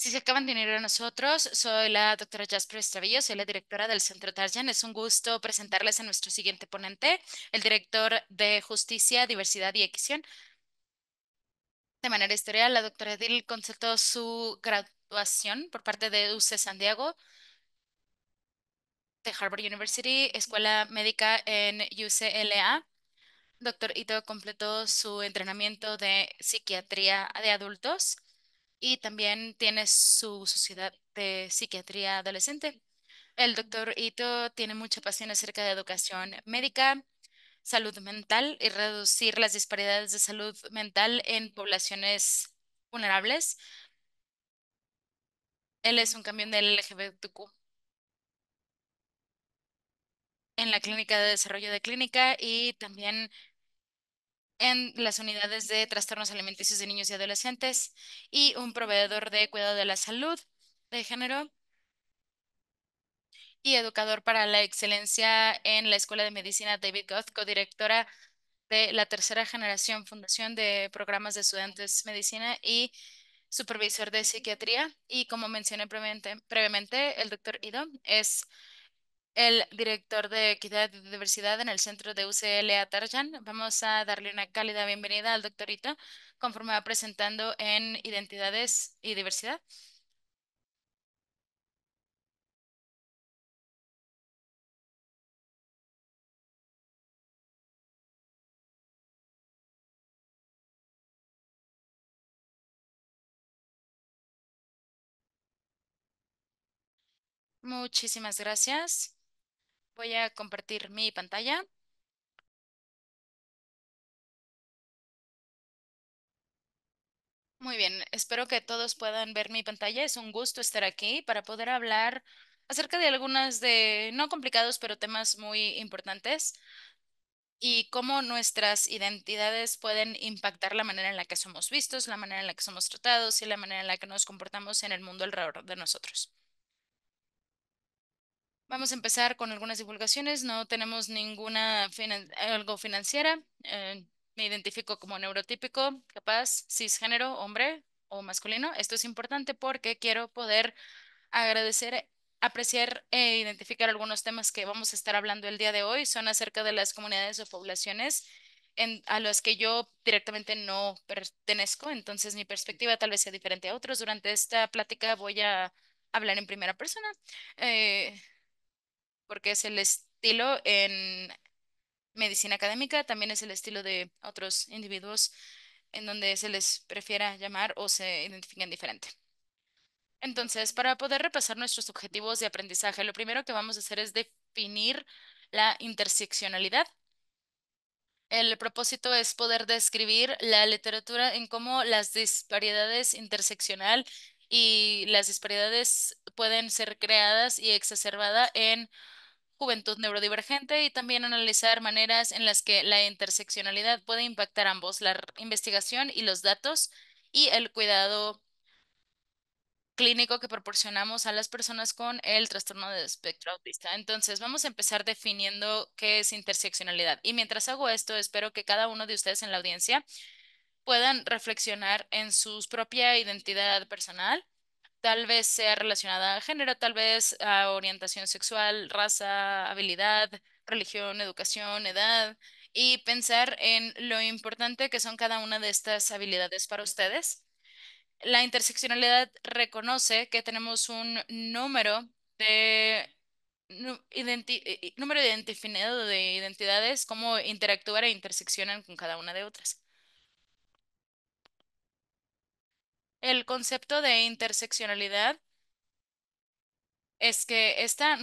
Si se acaban de unir a nosotros, soy la doctora Jasper Estravillo, soy la directora del Centro Tarjan. Es un gusto presentarles a nuestro siguiente ponente, el director de Justicia, Diversidad y Equidad. De manera historial, la doctora Edil completó su graduación por parte de UC San Diego, de Harvard University, Escuela Médica en UCLA. Doctor Ito completó su entrenamiento de psiquiatría de adultos y también tiene su sociedad de psiquiatría adolescente. El doctor Ito tiene mucha pasión acerca de educación médica, salud mental y reducir las disparidades de salud mental en poblaciones vulnerables. Él es un cambio del LGBTQ en la clínica de desarrollo de clínica y también en las unidades de trastornos alimenticios de niños y adolescentes y un proveedor de cuidado de la salud de género y educador para la excelencia en la Escuela de Medicina David Goth, codirectora de la tercera generación Fundación de Programas de Estudiantes Medicina y supervisor de psiquiatría. Y como mencioné previamente, el doctor Ido es el director de Equidad y Diversidad en el Centro de UCLA Tarjan. Vamos a darle una cálida bienvenida al doctor Ito, conforme va presentando en Identidades y Diversidad. Muchísimas gracias. Voy a compartir mi pantalla. Muy bien, espero que todos puedan ver mi pantalla. Es un gusto estar aquí para poder hablar acerca de algunas de, no complicados, pero temas muy importantes y cómo nuestras identidades pueden impactar la manera en la que somos vistos, la manera en la que somos tratados y la manera en la que nos comportamos en el mundo alrededor de nosotros. Vamos a empezar con algunas divulgaciones. No tenemos ninguna algo financiera. Me identifico como neurotípico, capaz, cisgénero, hombre o masculino. Esto es importante porque quiero poder agradecer, apreciar e identificar algunos temas que vamos a estar hablando el día de hoy. Son acerca de las comunidades o poblaciones a las que yo directamente no pertenezco. Entonces mi perspectiva tal vez sea diferente a otros. Durante esta plática voy a hablar en primera persona. Eh, Porque es el estilo en medicina académica, también es el estilo de otros individuos en donde se les prefiera llamar o se identifiquen diferente. Entonces, para poder repasar nuestros objetivos de aprendizaje, lo primero que vamos a hacer es definir la interseccionalidad. El propósito es poder describir la literatura en cómo las disparidades interseccional y las disparidades pueden ser creadas y exacerbadas en juventud neurodivergente y también analizar maneras en las que la interseccionalidad puede impactar ambos, la investigación y los datos y el cuidado clínico que proporcionamos a las personas con el trastorno de espectro autista. Entonces, vamos a empezar definiendo qué es interseccionalidad. Y mientras hago esto, espero que cada uno de ustedes en la audiencia puedan reflexionar en su propia identidad personal. Tal vez sea relacionada a género, tal vez a orientación sexual, raza, habilidad, religión, educación, edad, y pensar en lo importante que son cada una de estas habilidades para ustedes. La interseccionalidad reconoce que tenemos un número de número identificado de identidades, cómo interactuar e interseccionan con cada una de otras. El concepto de interseccionalidad es que esta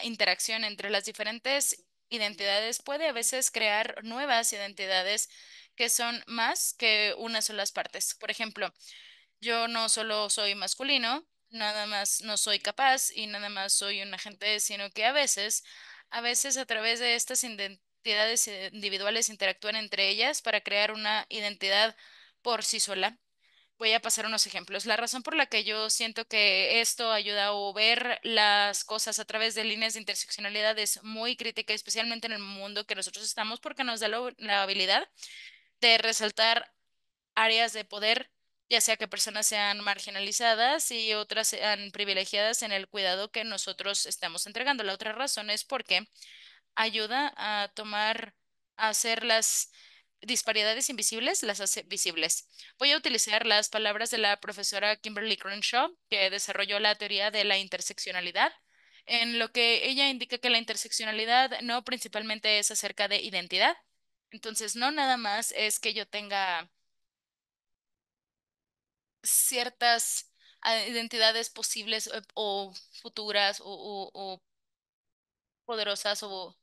interacción entre las diferentes identidades puede a veces crear nuevas identidades que son más que unas solas partes. Por ejemplo, yo no solo soy masculino, nada más no soy capaz y nada más soy un agente, sino que a veces a través de estas identidades individuales interactúan entre ellas para crear una identidad por sí sola. Voy a pasar unos ejemplos. La razón por la que yo siento que esto ayuda a ver las cosas a través de líneas de interseccionalidad es muy crítica, especialmente en el mundo que nosotros estamos, porque nos da la habilidad de resaltar áreas de poder ya sea que personas sean marginalizadas y otras sean privilegiadas en el cuidado que nosotros estamos entregando. La otra razón es porque ayuda a tomar, a hacer las disparidades invisibles, las hace visibles. Voy a utilizar las palabras de la profesora Kimberly Crenshaw, que desarrolló la teoría de la interseccionalidad, en lo que ella indica que la interseccionalidad no principalmente es acerca de identidad. Entonces, no nada más es que yo tenga ciertas identidades posibles o futuras o poderosas o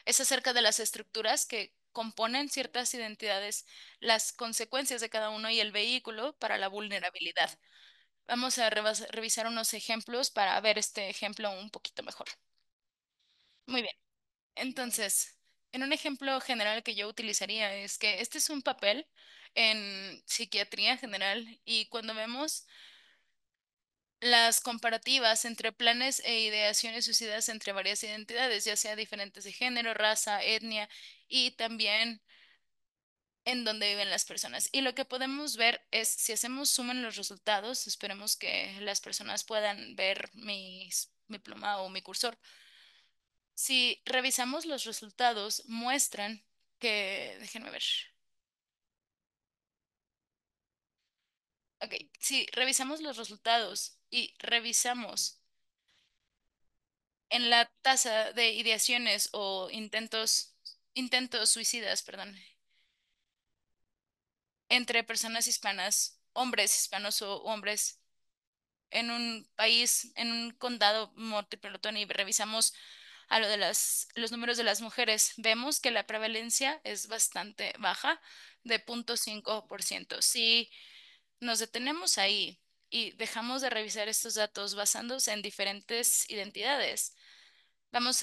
es acerca de las estructuras que componen ciertas identidades, las consecuencias de cada uno y el vehículo para la vulnerabilidad. Vamos a revisar unos ejemplos para ver este ejemplo un poquito mejor. Muy bien. Entonces, en un ejemplo general que yo utilizaría es que este es un papel en psiquiatría general y cuando vemos las comparativas entre planes e ideaciones suicidas entre varias identidades, ya sea diferentes de género, raza, etnia y también en dónde viven las personas. Y lo que podemos ver es, si hacemos suma en los resultados, esperemos que las personas puedan ver mi pluma o mi cursor. Si revisamos los resultados, muestran que, déjenme ver. Ok, si revisamos los resultados y revisamos en la tasa de ideaciones o intentos suicidas, perdón, entre personas hispanas, hombres hispanos o hombres en un país, en un condado multipelotón y revisamos a lo de los números de las mujeres, vemos que la prevalencia es bastante baja, de 0,5%. Si nos detenemos ahí y dejamos de revisar estos datos basándose en diferentes identidades, vamos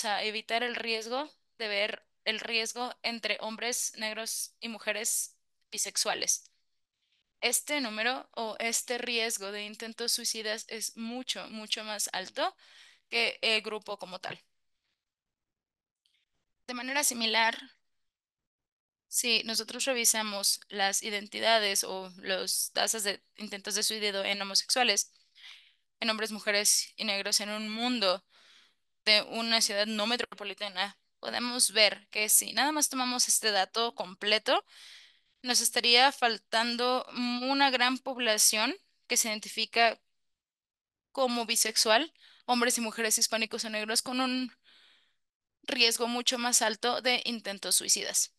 a evitar el riesgo de ver el riesgo entre hombres negros y mujeres bisexuales. Este número o este riesgo de intentos suicidas es mucho, mucho más alto que el grupo como tal. De manera similar, si nosotros revisamos las identidades o las tasas de intentos de suicidio en homosexuales, en hombres, mujeres y negros en un mundo de una ciudad no metropolitana, podemos ver que si nada más tomamos este dato completo, nos estaría faltando una gran población que se identifica como bisexual, hombres y mujeres hispánicos o negros con un riesgo mucho más alto de intentos suicidas.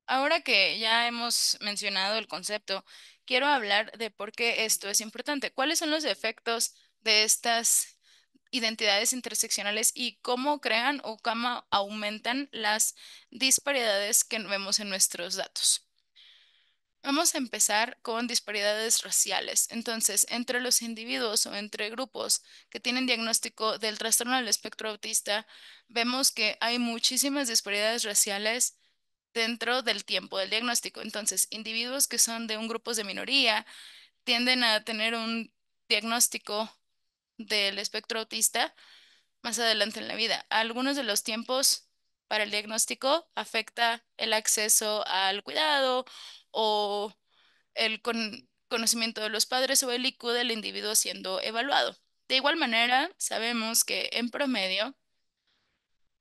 Ahora que ya hemos mencionado el concepto, quiero hablar de por qué esto es importante. ¿Cuáles son los efectos de estas identidades interseccionales y cómo crean o cómo aumentan las disparidades que vemos en nuestros datos? Vamos a empezar con disparidades raciales. Entonces, entre los individuos o entre grupos que tienen diagnóstico del trastorno del espectro autista, vemos que hay muchísimas disparidades raciales dentro del tiempo del diagnóstico. Entonces, individuos que son de un grupo de minoría tienden a tener un diagnóstico del espectro autista más adelante en la vida. Algunos de los tiempos para el diagnóstico afecta el acceso al cuidado o el conocimiento de los padres o el IQ del individuo siendo evaluado. De igual manera, sabemos que en promedio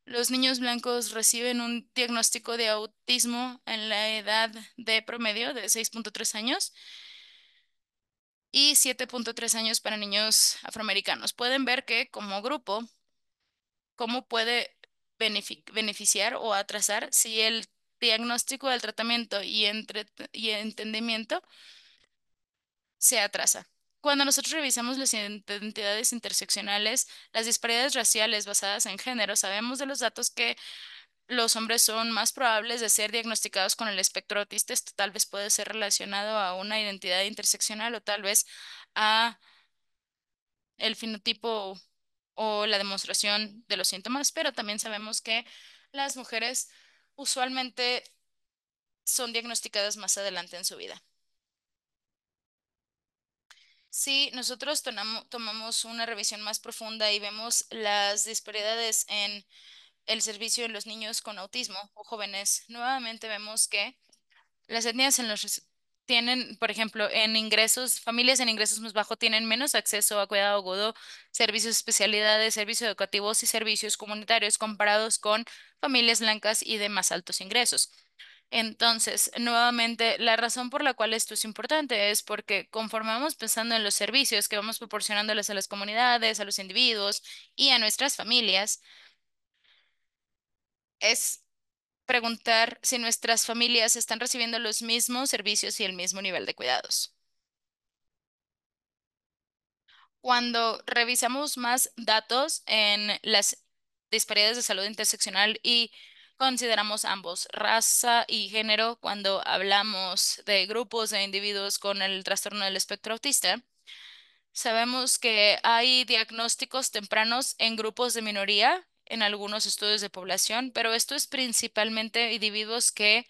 los niños blancos reciben un diagnóstico de autismo en la edad de promedio de 6,3 años y 7,3 años para niños afroamericanos. Pueden ver que como grupo, cómo puede beneficiar o atrasar si el diagnóstico del tratamiento y entendimiento se atrasa. Cuando nosotros revisamos las identidades interseccionales, las disparidades raciales basadas en género, sabemos de los datos que los hombres son más probables de ser diagnosticados con el espectro autista. Esto tal vez puede ser relacionado a una identidad interseccional o tal vez a el fenotipo o la demostración de los síntomas, pero también sabemos que las mujeres usualmente son diagnosticadas más adelante en su vida. Si nosotros tomamos una revisión más profunda y vemos las disparidades en el servicio en los niños con autismo o jóvenes, nuevamente vemos que Las etnias tienen, por ejemplo, en ingresos, familias en ingresos más bajos tienen menos acceso a cuidado agudo, servicios de especialidades, servicios educativos y servicios comunitarios comparados con familias blancas y de más altos ingresos. Entonces, nuevamente, la razón por la cual esto es importante es porque conforme vamos pensando en los servicios que vamos proporcionándoles a las comunidades, a los individuos y a nuestras familias, es preguntar si nuestras familias están recibiendo los mismos servicios y el mismo nivel de cuidados. Cuando revisamos más datos en las disparidades de salud interseccional y consideramos ambos, raza y género, cuando hablamos de grupos de individuos con el trastorno del espectro autista, sabemos que hay diagnósticos tempranos en grupos de minoría en algunos estudios de población, pero esto es principalmente individuos que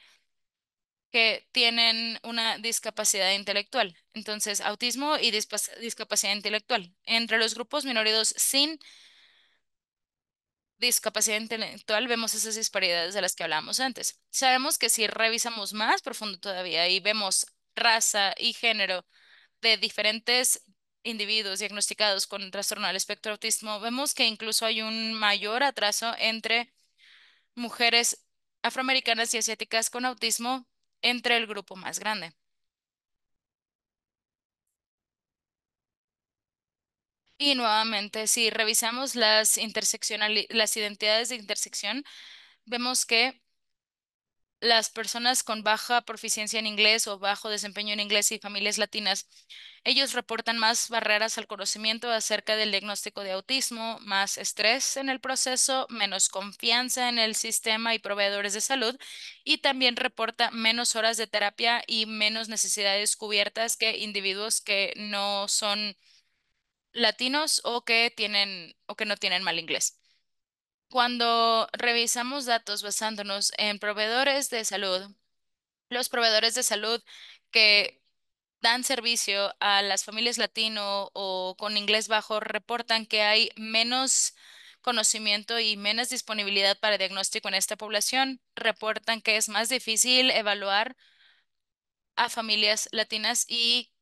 tienen una discapacidad intelectual. Entonces, autismo y discapacidad intelectual. Entre los grupos minoritarios sin discapacidad intelectual vemos esas disparidades de las que hablábamos antes. Sabemos que si revisamos más profundo todavía y vemos raza y género de diferentes individuos diagnosticados con trastorno del espectro autismo, vemos que incluso hay un mayor atraso entre mujeres afroamericanas y asiáticas con autismo entre el grupo más grande. Y nuevamente, si revisamos las identidades de intersección, vemos que las personas con baja proficiencia en inglés o bajo desempeño en inglés y familias latinas, ellos reportan más barreras al conocimiento acerca del diagnóstico de autismo, más estrés en el proceso, menos confianza en el sistema y proveedores de salud, y también reporta menos horas de terapia y menos necesidades cubiertas que individuos que no son latinos o que no tienen mal inglés. Cuando revisamos datos basándonos en proveedores de salud, los proveedores de salud que dan servicio a las familias latino o con inglés bajo reportan que hay menos conocimiento y menos disponibilidad para diagnóstico en esta población. Reportan que es más difícil evaluar a familias latinas y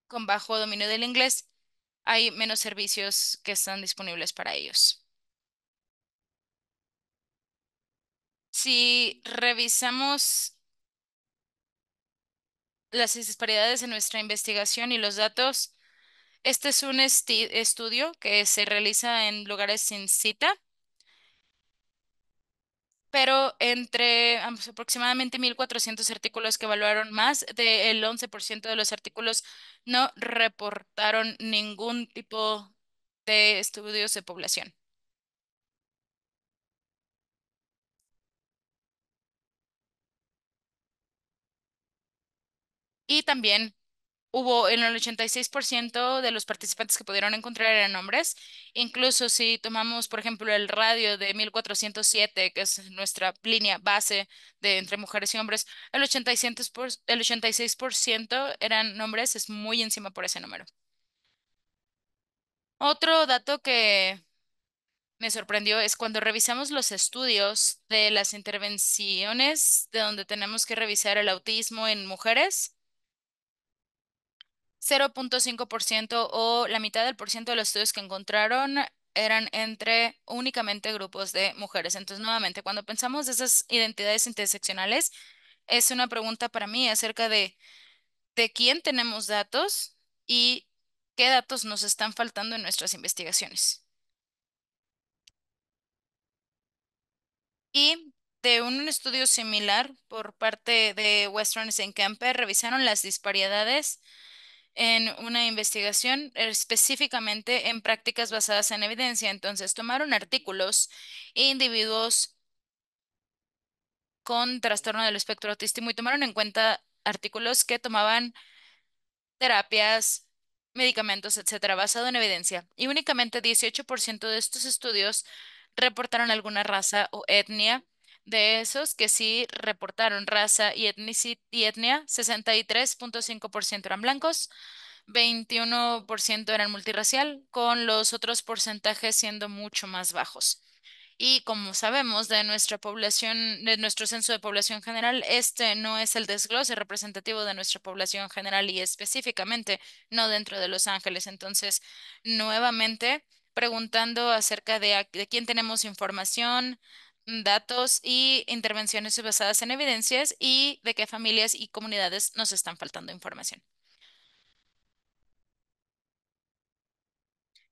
con bajo dominio del inglés. Hay menos servicios que están disponibles para ellos. Si revisamos las disparidades en nuestra investigación y los datos, este es un estudio que se realiza en lugares sin cita, pero entre aproximadamente 1.400 artículos que evaluaron, más del 11% de los artículos no reportaron ningún tipo de estudios de población. Y también hubo en el 86% de los participantes que pudieron encontrar eran hombres. Incluso si tomamos, por ejemplo, el radio de 1407, que es nuestra línea base de entre mujeres y hombres, el 86% eran hombres, es muy encima por ese número. Otro dato que me sorprendió es cuando revisamos los estudios de las intervenciones de donde tenemos que revisar el autismo en mujeres. 0.5% o la mitad del por ciento de los estudios que encontraron eran entre únicamente grupos de mujeres. Entonces, nuevamente, cuando pensamos de esas identidades interseccionales, es una pregunta para mí acerca de quién tenemos datos y qué datos nos están faltando en nuestras investigaciones. Y de un estudio similar por parte de Western y Kemper, revisaron las disparidades en una investigación específicamente en prácticas basadas en evidencia. Entonces, tomaron artículos e individuos con trastorno del espectro autismo y tomaron en cuenta artículos que tomaban terapias, medicamentos, etcétera, basado en evidencia. Y únicamente 18% de estos estudios reportaron alguna raza o etnia. De esos que sí reportaron raza y, y etnia, 63.5% eran blancos, 21% eran multirracial, con los otros porcentajes siendo mucho más bajos. Y como sabemos de nuestra población, de nuestro censo de población general, este no es el desglose representativo de nuestra población general y específicamente no dentro de Los Ángeles. Entonces, nuevamente, preguntando acerca de quién tenemos información, datos y intervenciones basadas en evidencias y de qué familias y comunidades nos están faltando información.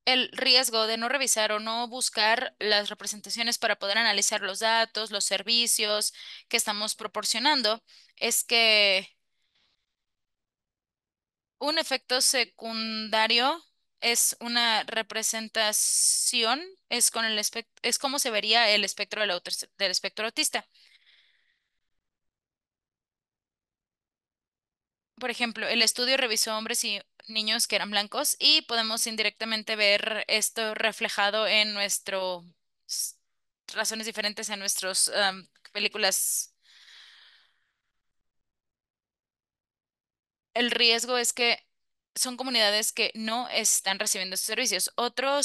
El riesgo de no revisar o no buscar las representaciones para poder analizar los datos, los servicios que estamos proporcionando, es que un efecto secundario es una representación, es con es cómo se vería el espectro del espectro autista. Por ejemplo, el estudio revisó hombres y niños que eran blancos y podemos indirectamente ver esto reflejado en razones diferentes en nuestras películas. El riesgo es que son comunidades que no están recibiendo estos servicios. Otro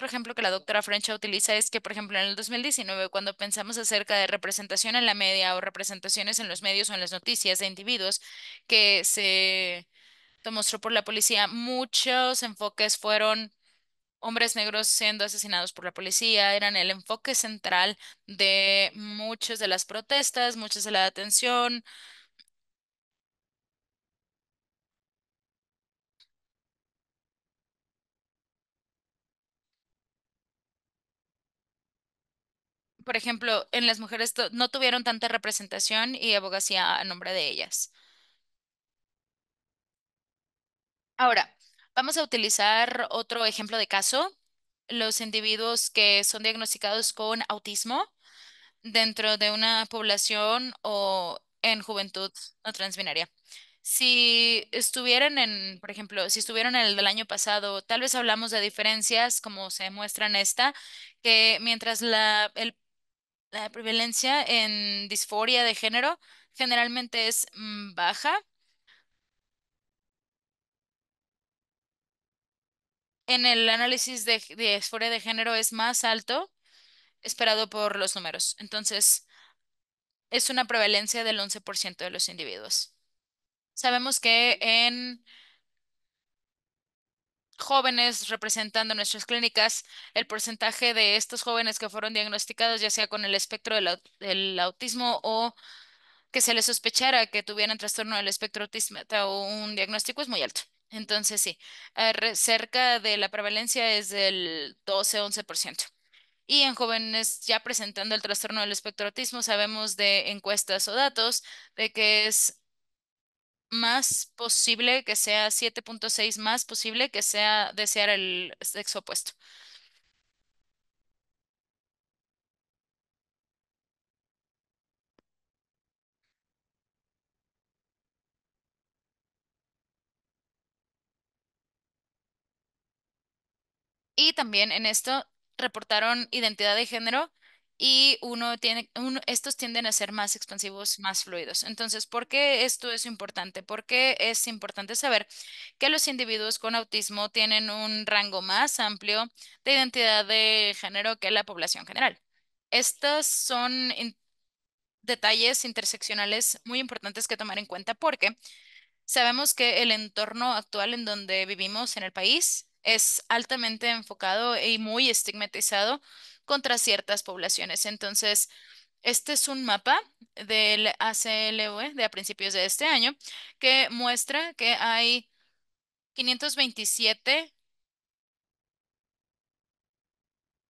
ejemplo que la doctora French utiliza es que, por ejemplo, en el 2019, cuando pensamos acerca de representación en la media o representaciones en los medios o en las noticias de individuos que se mostró por la policía, muchos enfoques fueron hombres negros siendo asesinados por la policía, eran el enfoque central de muchas de las protestas, muchas de la atención. Por ejemplo, en las mujeres no tuvieron tanta representación y abogacía a nombre de ellas. Ahora, vamos a utilizar otro ejemplo de caso. Los individuos que son diagnosticados con autismo dentro de una población o en juventud no transbinaria. Si estuvieran por ejemplo, si estuvieran en el del año pasado, tal vez hablamos de diferencias como se muestra en esta, que mientras la prevalencia en disforia de género generalmente es baja, en el análisis de disforia de género es más alto esperado por los números. Entonces, es una prevalencia del 11% de los individuos. Sabemos que en jóvenes representando nuestras clínicas, el porcentaje de estos jóvenes que fueron diagnosticados, ya sea con el espectro del autismo o que se les sospechara que tuvieran trastorno del espectro autista o un diagnóstico, es muy alto. Entonces, sí, cerca de la prevalencia es del 12-11%. Y en jóvenes ya presentando el trastorno del espectro autismo, sabemos de encuestas o datos de que es más posible que sea 7,6 más posible que sea desear el sexo opuesto. Y también en esto reportaron identidad de género y estos tienden a ser más expansivos, más fluidos. Entonces, ¿por qué esto es importante? Porque es importante saber que los individuos con autismo tienen un rango más amplio de identidad de género que la población general. Estos son detalles interseccionales muy importantes que tomar en cuenta porque sabemos que el entorno actual en donde vivimos en el país es altamente enfocado y muy estigmatizado contra ciertas poblaciones. Entonces, este es un mapa del ACLUE de a principios de este año que muestra que hay 527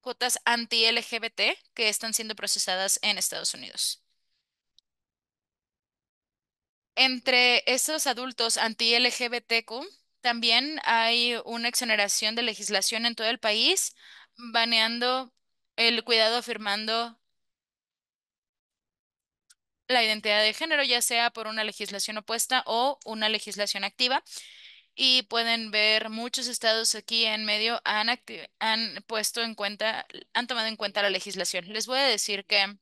cuotas anti-LGBT que están siendo procesadas en Estados Unidos. Entre esos adultos anti-LGBTQ, también hay una exoneración de legislación en todo el país, baneando el cuidado afirmando la identidad de género, ya sea por una legislación opuesta o una legislación activa. Y pueden ver muchos estados aquí en medio han puesto en cuenta, han tomado en cuenta la legislación. Les voy a decir que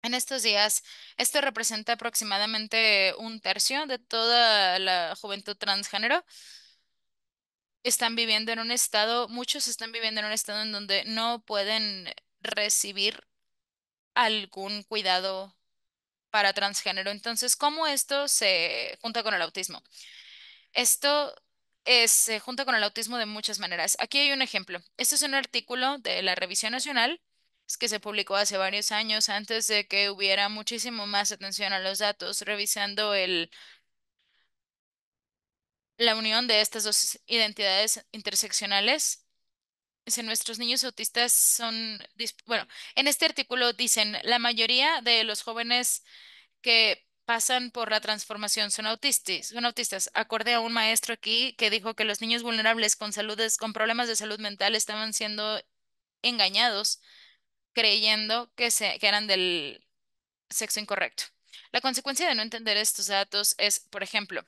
en estos días, esto representa aproximadamente un tercio de toda la juventud transgénero están viviendo en un estado, muchos están viviendo en un estado en donde no pueden recibir algún cuidado para transgénero. Entonces, ¿cómo esto se junta con el autismo? Esto se junta con el autismo de muchas maneras. Aquí hay un ejemplo. Este es un artículo de la Revisión Nacional es que se publicó hace varios años antes de que hubiera muchísimo más atención a los datos, revisando la unión de estas dos identidades interseccionales. Si nuestros niños autistas son, bueno, en este artículo dicen, la mayoría de los jóvenes que pasan por la transformación son autistas. Acordé a un maestro aquí que dijo que los niños vulnerables con problemas de salud mental estaban siendo engañados creyendo que eran del sexo incorrecto. La consecuencia de no entender estos datos es, por ejemplo,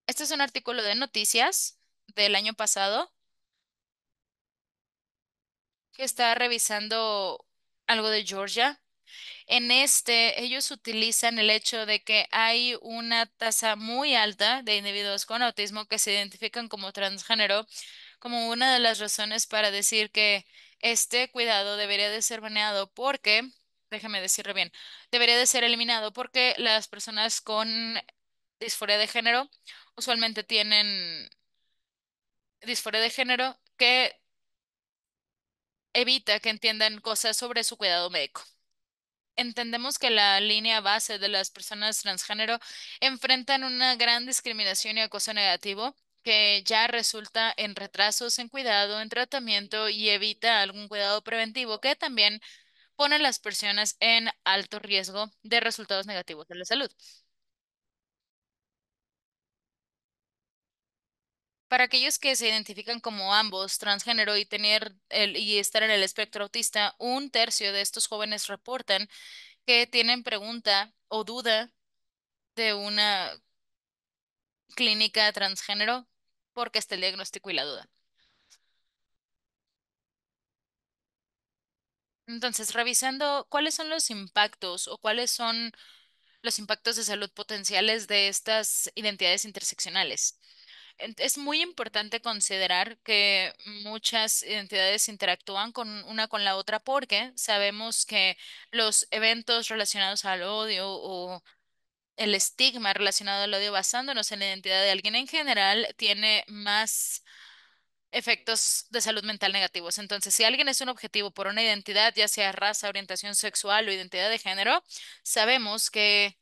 este es un artículo de noticias del año pasado que está revisando algo de Georgia. En este, ellos utilizan el hecho de que hay una tasa muy alta de individuos con autismo que se identifican como transgénero como una de las razones para decir que este cuidado debería de ser baneado porque, déjame decirlo bien, debería de ser eliminado porque las personas con disforia de género usualmente tienen disforia de género que evita que entiendan cosas sobre su cuidado médico. Entendemos que la línea base de las personas transgénero enfrentan una gran discriminación y acoso negativo que ya resulta en retrasos en cuidado, en tratamiento y evita algún cuidado preventivo que también pone a las personas en alto riesgo de resultados negativos de la salud. Para aquellos que se identifican como ambos transgénero y y estar en el espectro autista, un tercio de estos jóvenes reportan que tienen pregunta o duda de una clínica transgénero porque está el diagnóstico y la duda. Entonces, revisando cuáles son los impactos o cuáles son los impactos de salud potenciales de estas identidades interseccionales. Es muy importante considerar que muchas identidades interactúan con una con la otra porque sabemos que los eventos relacionados al odio o el estigma relacionado al odio basándonos en la identidad de alguien en general tiene más efectos de salud mental negativos. Entonces, si alguien es un objetivo por una identidad, ya sea raza, orientación sexual o identidad de género, sabemos que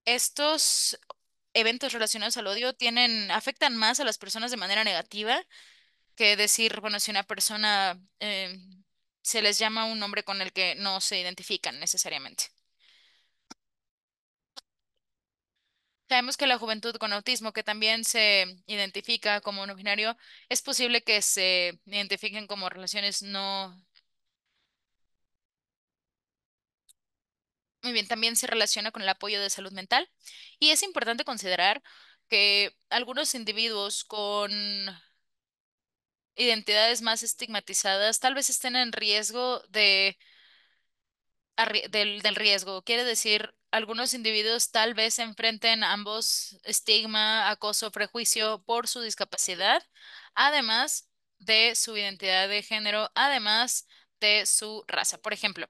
estos eventos relacionados al odio afectan más a las personas de manera negativa que decir, bueno, si una persona se les llama un nombre con el que no se identifican necesariamente. Sabemos que la juventud con autismo, que también se identifica como no binario, es posible que se identifiquen como relaciones no. Muy bien, también se relaciona con el apoyo de salud mental y es importante considerar que algunos individuos con identidades más estigmatizadas tal vez estén en riesgo del riesgo. Quiere decir, algunos individuos tal vez enfrenten ambos estigma, acoso, prejuicio por su discapacidad, además de su identidad de género, además de su raza. Por ejemplo,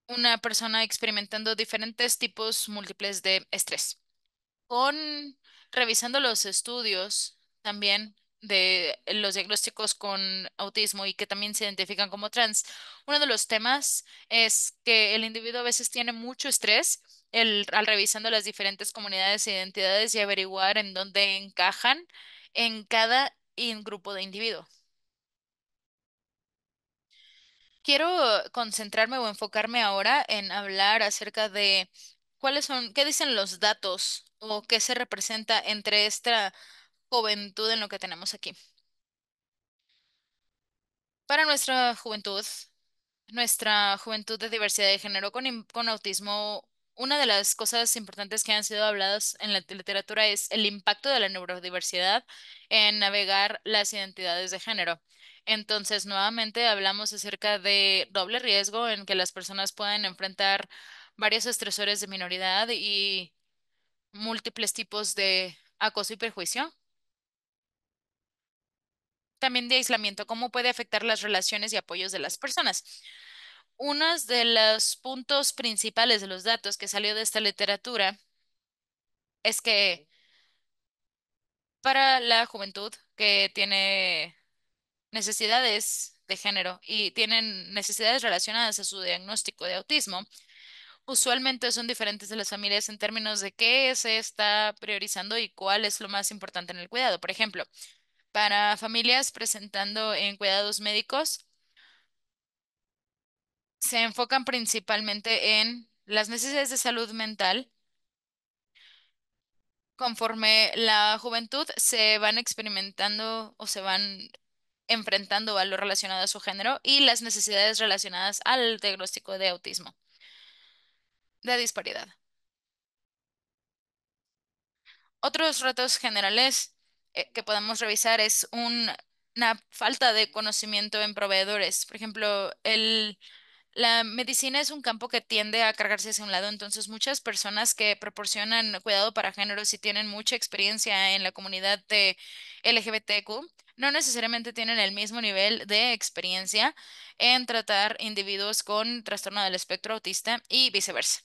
una persona experimentando diferentes tipos múltiples de estrés. Con revisando los estudios también de los diagnósticos con autismo y que también se identifican como trans, uno de los temas es que el individuo a veces tiene mucho estrés al revisando las diferentes comunidades e identidades y averiguar en dónde encajan en cada grupo de individuos. Quiero concentrarme o enfocarme ahora en hablar acerca de qué dicen los datos o qué se representa entre esta juventud en lo que tenemos aquí. Para nuestra juventud de diversidad de género con autismo, una de las cosas importantes que han sido habladas en la literatura es el impacto de la neurodiversidad en navegar las identidades de género. Entonces, nuevamente hablamos acerca de doble riesgo en que las personas pueden enfrentar varios estresores de minoridad y múltiples tipos de acoso y perjuicio. También de aislamiento, cómo puede afectar las relaciones y apoyos de las personas. Uno de los puntos principales de los datos que salió de esta literatura es que para la juventud que tiene necesidades de género y tienen necesidades relacionadas a su diagnóstico de autismo, usualmente son diferentes de las familias en términos de qué se está priorizando y cuál es lo más importante en el cuidado. Por ejemplo, para familias presentando en cuidados médicos, se enfocan principalmente en las necesidades de salud mental. Conforme la juventud se van experimentando o se van enfrentando a lo relacionado a su género y las necesidades relacionadas al diagnóstico de autismo, de disparidad. Otros retos generales que podemos revisar es una falta de conocimiento en proveedores. Por ejemplo, la medicina es un campo que tiende a cargarse hacia un lado, entonces muchas personas que proporcionan cuidado para géneros y tienen mucha experiencia en la comunidad de LGBTQ no necesariamente tienen el mismo nivel de experiencia en tratar individuos con trastorno del espectro autista y viceversa.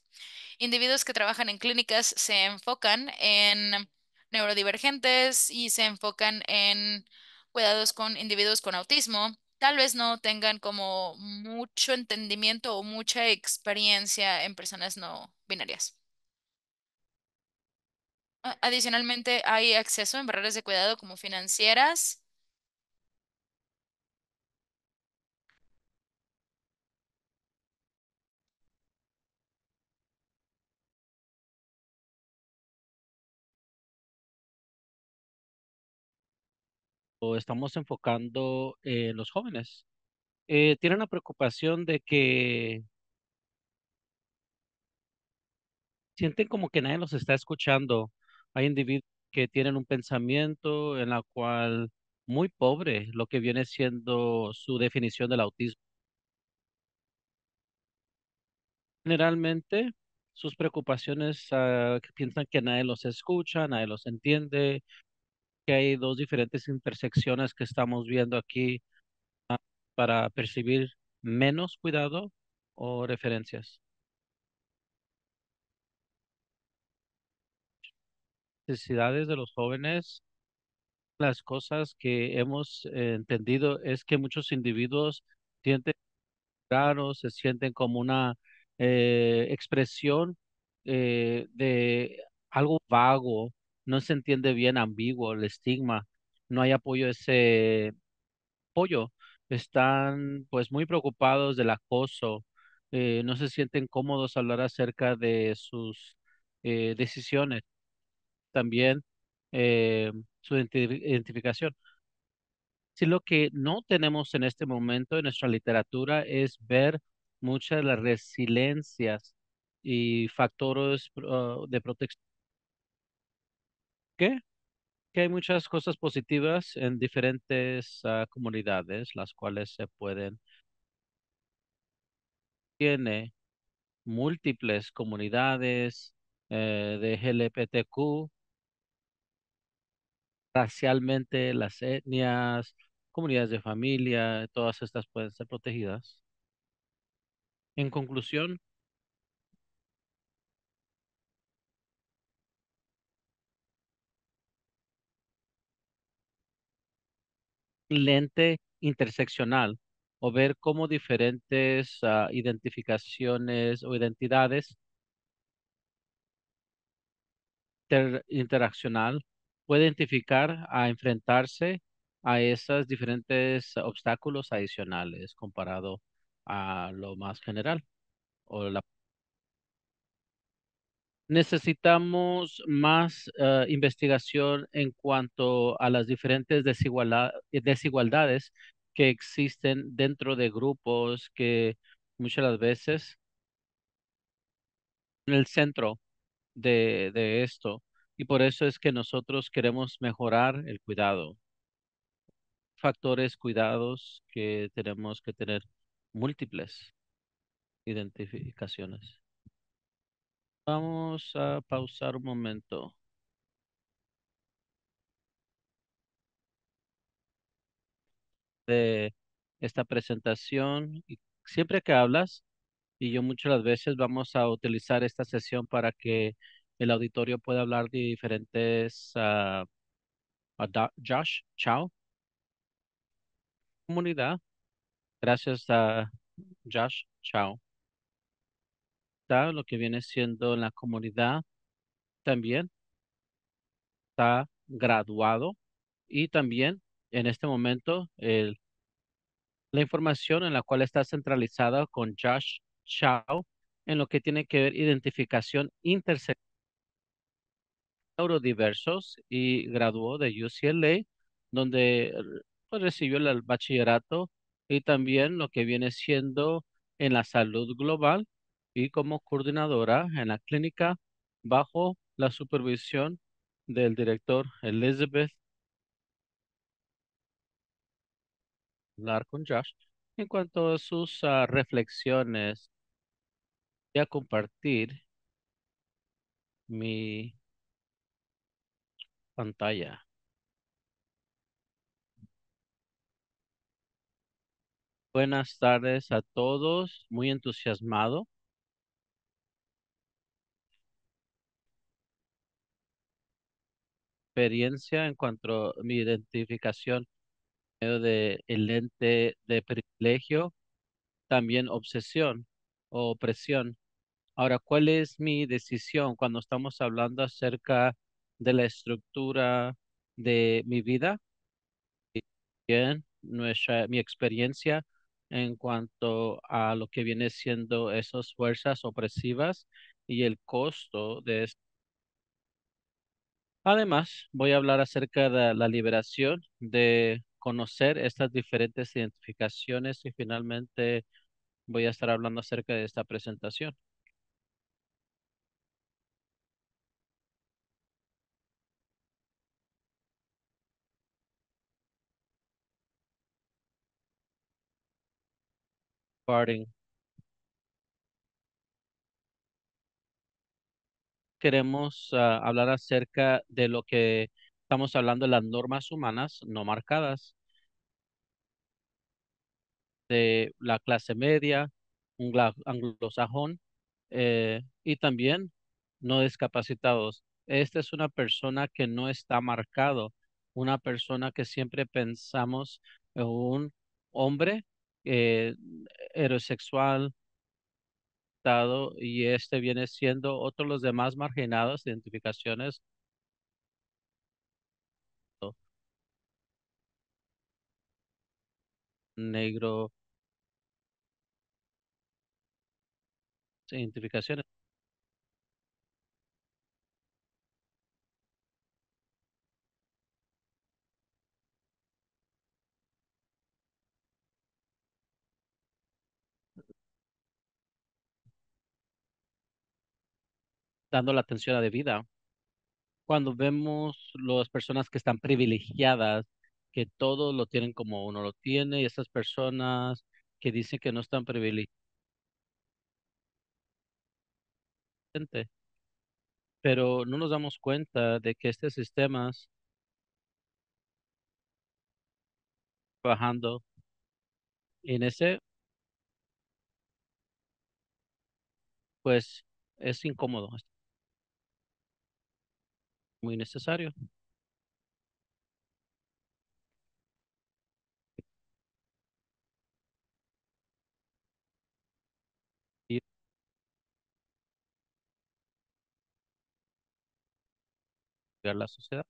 Individuos que trabajan en clínicas se enfocan en neurodivergentes y se enfocan en cuidados con individuos con autismo. Tal vez no tengan como mucho entendimiento o mucha experiencia en personas no binarias. Adicionalmente, hay acceso en barreras de cuidado como financieras. O estamos enfocando en los jóvenes. Tienen la preocupación de que sienten como que nadie los está escuchando. Hay individuos que tienen un pensamiento en la cual muy pobre lo que viene siendo su definición del autismo. Generalmente sus preocupaciones que piensan que nadie los escucha, nadie los entiende, que hay dos diferentes intersecciones que estamos viendo aquí para percibir menos cuidado o referencias. Necesidades de los jóvenes, las cosas que hemos entendido es que muchos individuos sienten raros, se sienten como una expresión de algo vago, no se entiende bien, ambiguo, el estigma, no hay apoyo a ese apoyo, están pues muy preocupados del acoso, no se sienten cómodos a hablar acerca de sus decisiones, también su identificación. Sí, lo que no tenemos en este momento en nuestra literatura es ver muchas de las resiliencias y factores de protección. ¿Qué? Que hay muchas cosas positivas en diferentes comunidades, las cuales se pueden, tiene múltiples comunidades de LGBTQ, racialmente, las etnias, comunidades de familia, todas estas pueden ser protegidas. En conclusión, lente interseccional o ver cómo diferentes identificaciones o identidades interaccional puede identificar a enfrentarse a esos diferentes obstáculos adicionales comparado a lo más general. O la... Necesitamos más investigación en cuanto a las diferentes desigualdades que existen dentro de grupos que muchas las veces en el centro de esto. Y por eso es que nosotros queremos mejorar el cuidado. Factores, cuidados que tenemos que tener múltiples identificaciones. Vamos a pausar un momento de esta presentación. Y siempre que hablas, y yo muchas las veces vamos a utilizar esta sesión para que el auditorio pueda hablar de diferentes Josh, chao, comunidad. Gracias a Josh, chao. Está lo que viene siendo la comunidad también está graduado y también en este momento la información en la cual está centralizada con Josh Chow en lo que tiene que ver identificación interseccional neurodiversos y graduó de UCLA, donde pues, recibió el bachillerato y también lo que viene siendo en la salud global y como coordinadora en la clínica bajo la supervisión del director Elizabeth hablar con Josh. En cuanto a sus reflexiones, voy a compartir mi pantalla. Buenas tardes a todos, muy entusiasmado. Experiencia en cuanto a mi identificación medio de el lente de privilegio, también obsesión o opresión. Ahora, ¿cuál es mi decisión cuando estamos hablando acerca de la estructura de mi vida? Bien, mi experiencia en cuanto a lo que viene siendo esas fuerzas opresivas y el costo de esto. Además, voy a hablar acerca de la liberación, de conocer estas diferentes identificaciones y finalmente voy a estar hablando acerca de esta presentación. Parting. Queremos hablar acerca de lo que estamos hablando de las normas humanas no marcadas, de la clase media, un anglosajón y también no discapacitados. Esta es una persona que no está marcado, una persona que siempre pensamos en un hombre eh, heterosexual dado, y este viene siendo otro de los demás marginados, identificaciones, o negro, identificaciones, dando la atención a debida. Cuando vemos las personas que están privilegiadas, que todo lo tienen como uno lo tiene, y esas personas que dicen que no están privilegiadas, pero no nos damos cuenta de que este sistema está trabajando en ese, pues es incómodo, es muy necesario y a la sociedad.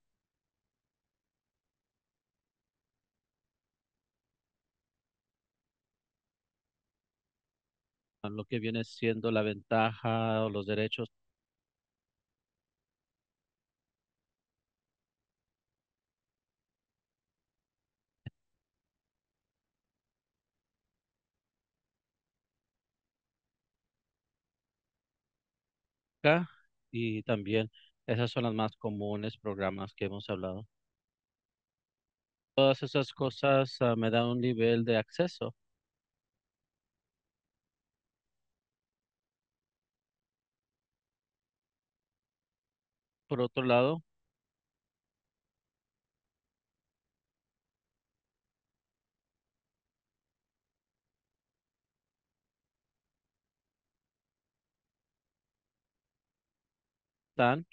A lo que viene siendo la ventaja o los derechos acá, y también esas son las más comunes programas que hemos hablado. Todas esas cosas me dan un nivel de acceso. por otro lado, están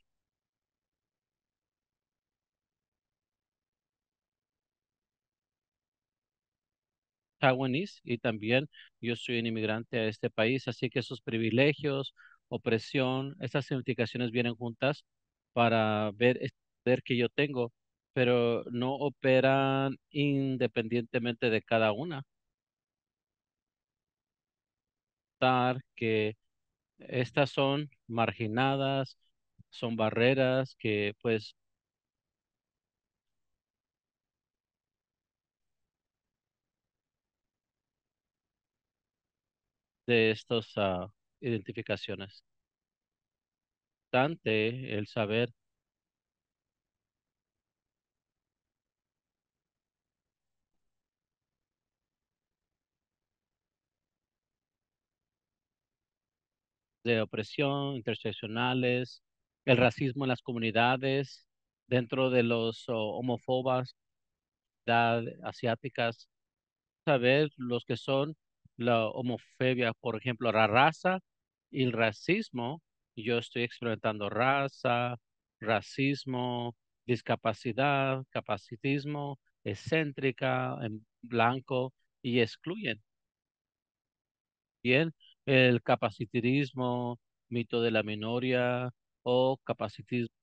taiwanís y también yo soy un inmigrante a este país, así que esos privilegios, opresión, esas significaciones vienen juntas para ver este poder que yo tengo, pero no operan independientemente de cada una. Que estas son marginadas, son barreras que pues de estas identificaciones. Importante el saber de opresión, interseccionales, el racismo en las comunidades, dentro de los homófobas, asiáticas, saber los que son la homofobia, por ejemplo, la raza y el racismo. Yo estoy experimentando raza, racismo, discapacidad, capacitismo, excéntrica, en blanco y excluyen. Bien, el capacitivismo, mito de la minoría o capacitismo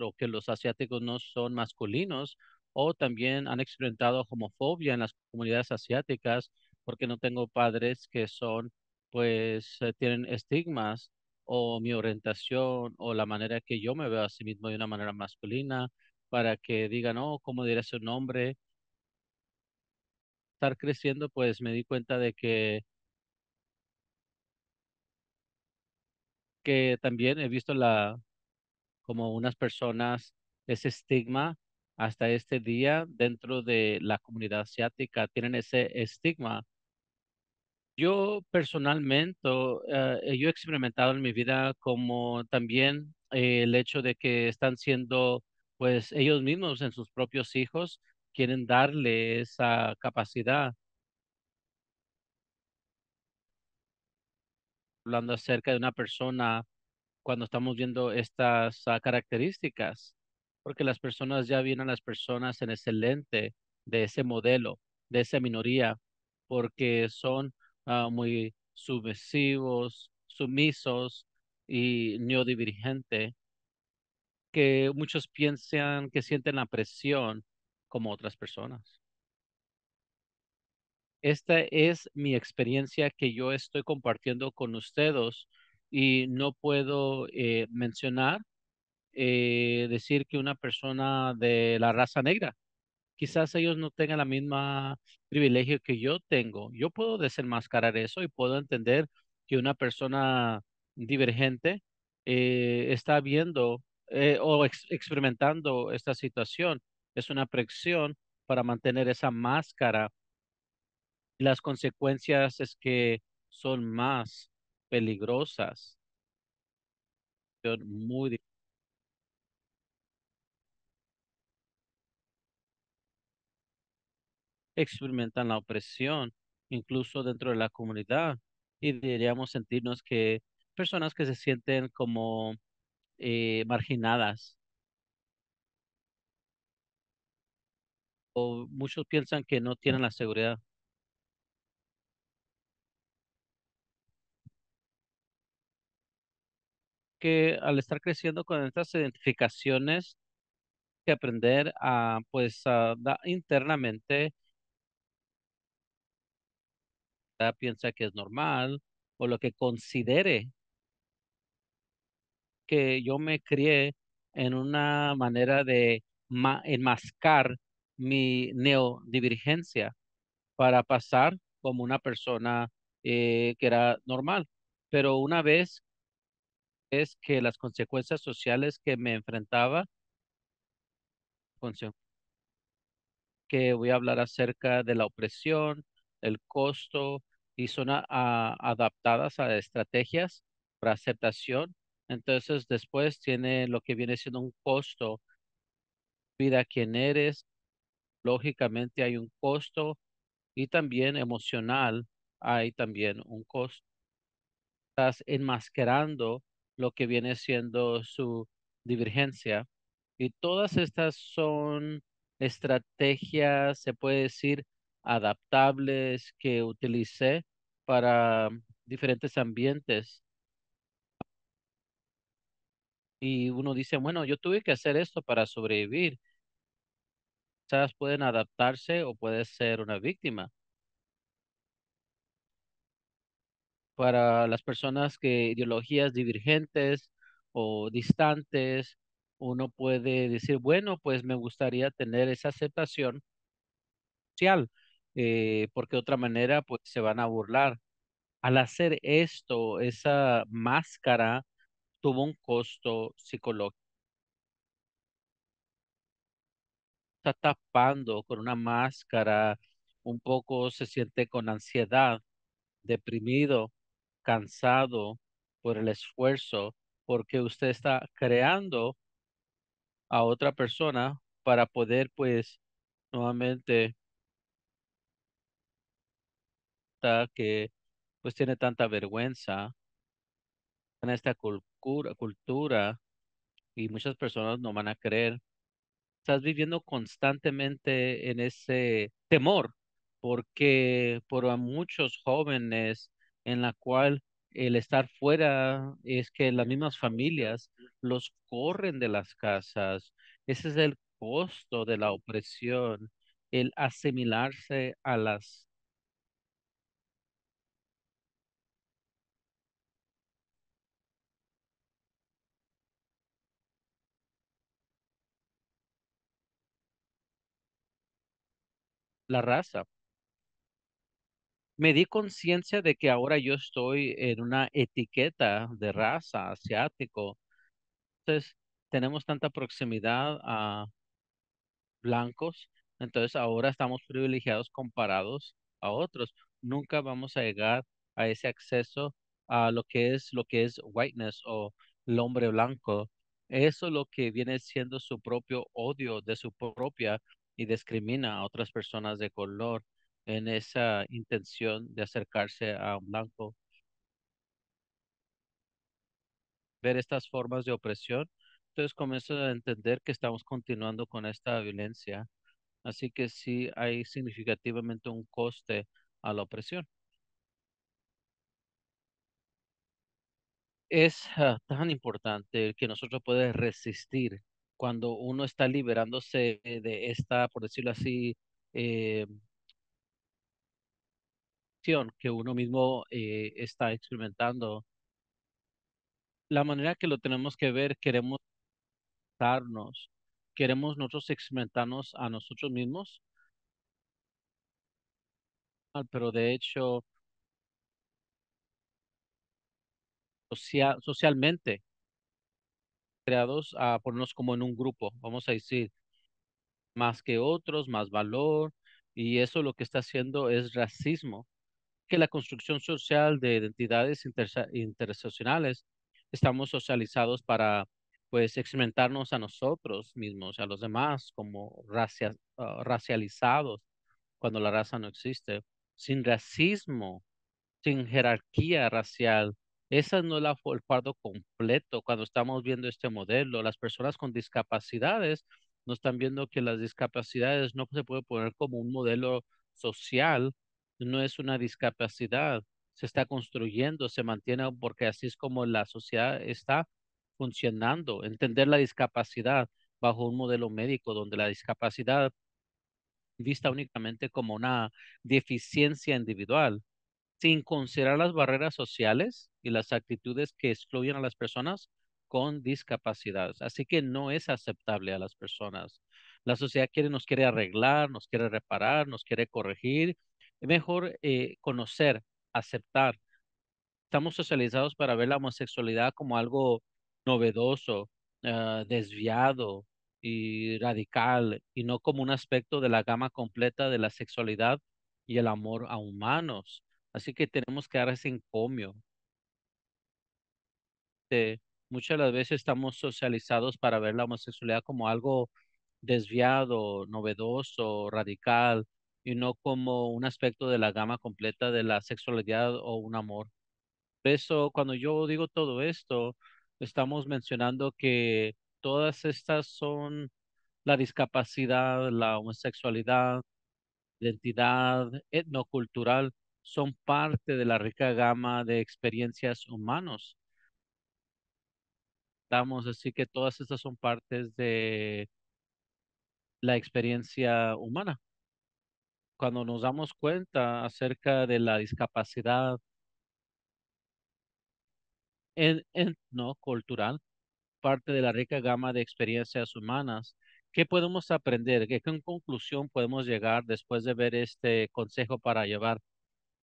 o que los asiáticos no son masculinos, o también han experimentado homofobia en las comunidades asiáticas porque no tengo padres que son, pues, tienen estigmas o mi orientación o la manera que yo me veo a sí mismo de una manera masculina para que digan, oh, ¿cómo diré su nombre? Estar creciendo, pues me di cuenta de que también he visto como unas personas, ese estigma hasta este día dentro de la comunidad asiática, tienen ese estigma. Yo personalmente, yo he experimentado en mi vida como también el hecho de que están siendo, pues ellos mismos en sus propios hijos, quieren darle esa capacidad, hablando acerca de una persona cuando estamos viendo estas características, porque las personas ya vienen las personas en ese lente de ese modelo, de esa minoría, porque son muy submisivos, sumisos y neodivergentes, que muchos piensan que sienten la presión como otras personas. Esta es mi experiencia que yo estoy compartiendo con ustedes y no puedo mencionar decir que una persona de la raza negra, quizás ellos no tengan la misma privilegio que yo tengo. Yo puedo desenmascarar eso y puedo entender que una persona divergente está viendo o experimentando esta situación. Es una presión para mantener esa máscara. Y las consecuencias es que son más peligrosas, son muy experimentan la opresión, incluso dentro de la comunidad, y deberíamos sentirnos que personas que se sienten como marginadas, o muchos piensan que no tienen la seguridad, que al estar creciendo con estas identificaciones, que aprender a, pues, internamente, piensa que es normal, o lo que considere que yo me crié en una manera de enmascar mi neodivergencia para pasar como una persona que era normal. Pero una vez es que las consecuencias sociales que me enfrentaba, conse- que voy a hablar acerca de la opresión, el costo, y son adaptadas a estrategias para aceptación Entonces después tiene lo que viene siendo un costo, vida quién eres, lógicamente hay un costo y también emocional hay también un costo. Estás enmascarando lo que viene siendo su divergencia y todas estas son estrategias, se puede decir, adaptables que utilicé para diferentes ambientes. Y uno dice, bueno, yo tuve que hacer esto para sobrevivir. Quizás pueden adaptarse o puede ser una víctima. Para las personas que ideologías divergentes o distantes, uno puede decir, bueno, pues me gustaría tener esa aceptación social, porque de otra manera, pues se van a burlar. Al hacer esto, esa máscara tuvo un costo psicológico. Está tapando con una máscara, un poco se siente con ansiedad, deprimido, cansado por el esfuerzo, porque usted está creando a otra persona para poder, pues, nuevamente, que pues tiene tanta vergüenza en esta cultura y muchas personas no van a creer. Estás viviendo constantemente en ese temor, porque por a muchos jóvenes en la cual el estar fuera es que las mismas familias los corren de las casas. Ese es el costo de la opresión, el asimilarse a la raza. Me di conciencia de que ahora yo estoy en una etiqueta de raza asiático. Entonces, tenemos tanta proximidad a blancos, entonces ahora estamos privilegiados comparados a otros. Nunca vamos a llegar a ese acceso a lo que es whiteness o el hombre blanco. Eso es lo que viene siendo su propio odio de su propia y discrimina a otras personas de color en esa intención de acercarse a un blanco. Ver estas formas de opresión, entonces comienzo a entender que estamos continuando con esta violencia. Así que sí hay significativamente un coste a la opresión. Es tan importante que nosotros podemos resistir cuando uno está liberándose de esta, por decirlo así, eh, acción que uno mismo está experimentando. La manera que lo tenemos que ver, queremos darnos, queremos nosotros experimentarnos a nosotros mismos, pero de hecho socialmente creados a ponernos como en un grupo, vamos a decir más que otros, más valor, y eso lo que está haciendo es racismo, que la construcción social de identidades interseccionales, estamos socializados para, pues, experimentarnos a nosotros mismos, a los demás, como racializados, cuando la raza no existe. Sin racismo, sin jerarquía racial. Esa no es el fardo completo cuando estamos viendo este modelo. Las personas con discapacidades no están viendo que las discapacidades no se puede poner como un modelo social, no es una discapacidad, se está construyendo, se mantiene porque así es como la sociedad está funcionando. Entender la discapacidad bajo un modelo médico donde la discapacidad vista únicamente como una deficiencia individual sin considerar las barreras sociales y las actitudes que excluyen a las personas con discapacidades. Así que no es aceptable a las personas. La sociedad nos quiere arreglar, nos quiere reparar, nos quiere corregir. Es mejor conocer, aceptar. Estamos socializados para ver la homosexualidad como algo novedoso, desviado y radical, y no como un aspecto de la gama completa de la sexualidad y el amor a humanos. Así que tenemos que dar ese encomio de Muchas de las veces estamos socializados para ver la homosexualidad como algo desviado, novedoso, radical, y no como un aspecto de la gama completa de la sexualidad o un amor. Por eso, cuando yo digo todo esto, estamos mencionando que todas estas son la discapacidad, la homosexualidad, identidad etnocultural, son parte de la rica gama de experiencias humanos. Así que todas estas son partes de la experiencia humana. Cuando nos damos cuenta acerca de la discapacidad no cultural, parte de la rica gama de experiencias humanas, ¿qué podemos aprender? ¿Qué conclusión podemos llegar después de ver este consejo para llevar?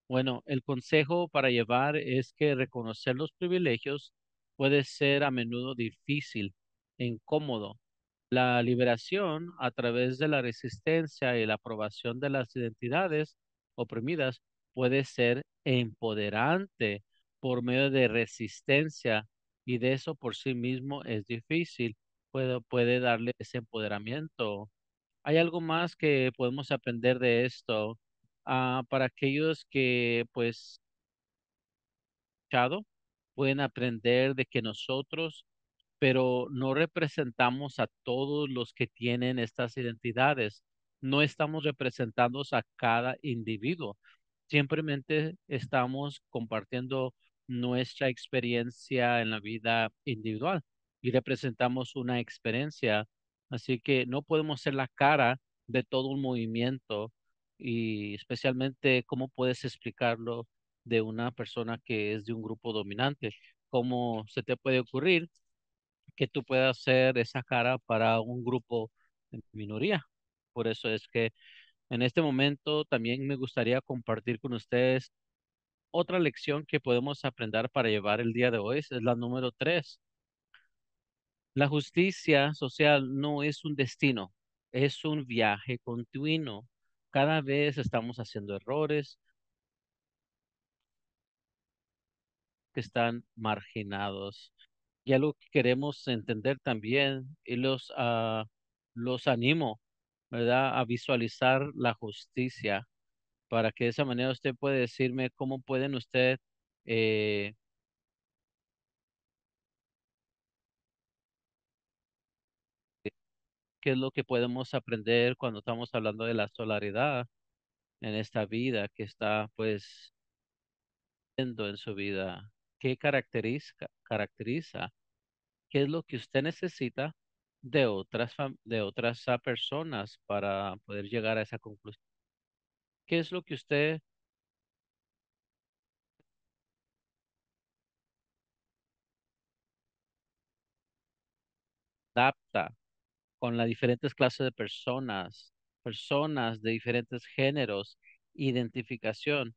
Bueno, el consejo para llevar es que reconocer los privilegios puede ser a menudo difícil e incómodo. La liberación a través de la resistencia y la aprobación de las identidades oprimidas puede ser empoderante por medio de resistencia y de eso por sí mismo es difícil. Puede darle ese empoderamiento. ¿Hay algo más que podemos aprender de esto? Para aquellos que pues escuchado, pueden aprender de que nosotros, pero no representamos a todos los que tienen estas identidades. No estamos representando a cada individuo. Simplemente estamos compartiendo nuestra experiencia en la vida individual y representamos una experiencia. Así que no podemos ser la cara de todo un movimiento y especialmente cómo puedes explicarlo de una persona que es de un grupo dominante. ¿Cómo se te puede ocurrir que tú puedas ser esa cara para un grupo de minoría? Por eso es que en este momento también me gustaría compartir con ustedes otra lección que podemos aprender para llevar el día de hoy. Es la número 3. La justicia social no es un destino, es un viaje continuo. Cada vez estamos haciendo errores que están marginados. Y algo que queremos entender también, y los animo, ¿verdad?, a visualizar la justicia, para que de esa manera usted puede decirme cómo pueden usted, eh, qué es lo que podemos aprender cuando estamos hablando de la solidaridad en esta vida que está, pues, viendo en su vida. ¿Qué caracteriza? ¿Qué es lo que usted necesita de otras personas para poder llegar a esa conclusión? ¿Qué es lo que usted adapta con las diferentes clases de personas, personas de diferentes géneros, identificación,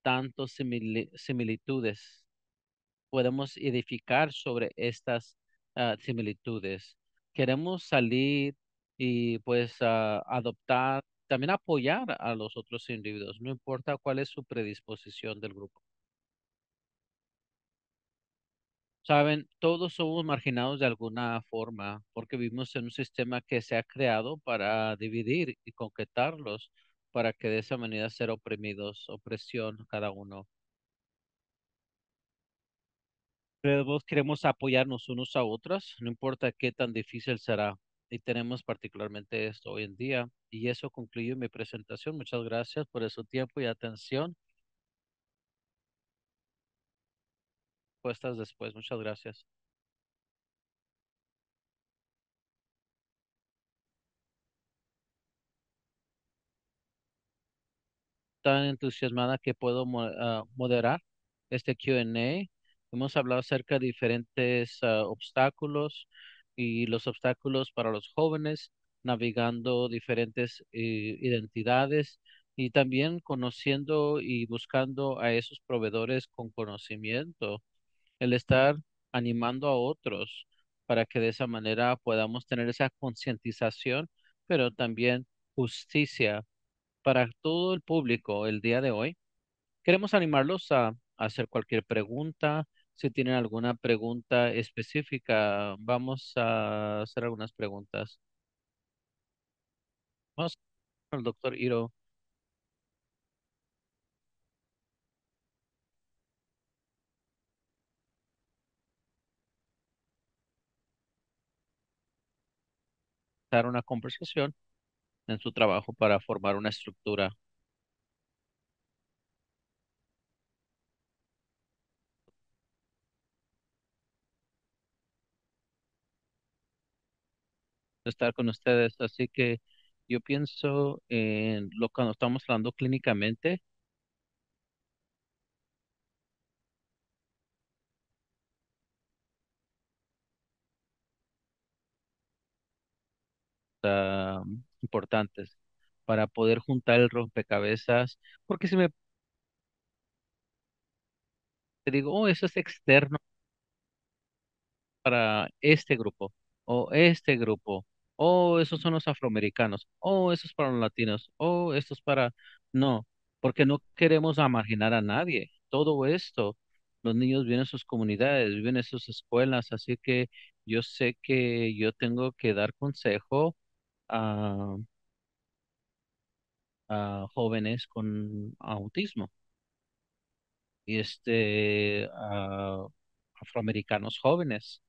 tantos similitudes? Podemos edificar sobre estas similitudes. Queremos salir y pues adoptar, también apoyar a los otros individuos, no importa cuál es su predisposición del grupo. Saben, todos somos marginados de alguna forma porque vivimos en un sistema que se ha creado para dividir y conquistarlos, para que de esa manera ser oprimidos, opresión cada uno. Todos queremos apoyarnos unos a otros, no importa qué tan difícil será. Y tenemos particularmente esto hoy en día. Y eso concluye mi presentación. Muchas gracias por su tiempo y atención. Puestas después. Muchas gracias. Tan entusiasmada que puedo moderar este Q&A. Hemos hablado acerca de diferentes obstáculos y los obstáculos para los jóvenes, navegando diferentes identidades y también conociendo y buscando a esos proveedores con conocimiento, el estar animando a otros para que de esa manera podamos tener esa concientización, pero también justicia para todo el público el día de hoy. Queremos animarlos a hacer cualquier pregunta. Si tienen alguna pregunta específica, vamos a hacer algunas preguntas. Vamos con el doctor Iro, a dar una conversación en su trabajo para formar una estructura. De estar con ustedes. Así que yo pienso en lo cuando estamos hablando clínicamente, importantes para poder juntar el rompecabezas, porque si me digo, oh, eso es externo para este grupo, o este grupo, o esos son los afroamericanos, o eso es para los latinos, o esto es para... No, porque no queremos marginar a nadie. Todo esto, los niños viven en sus comunidades, viven en sus escuelas, así que yo sé que yo tengo que dar consejo a, a jóvenes con autismo y a afroamericanos jóvenes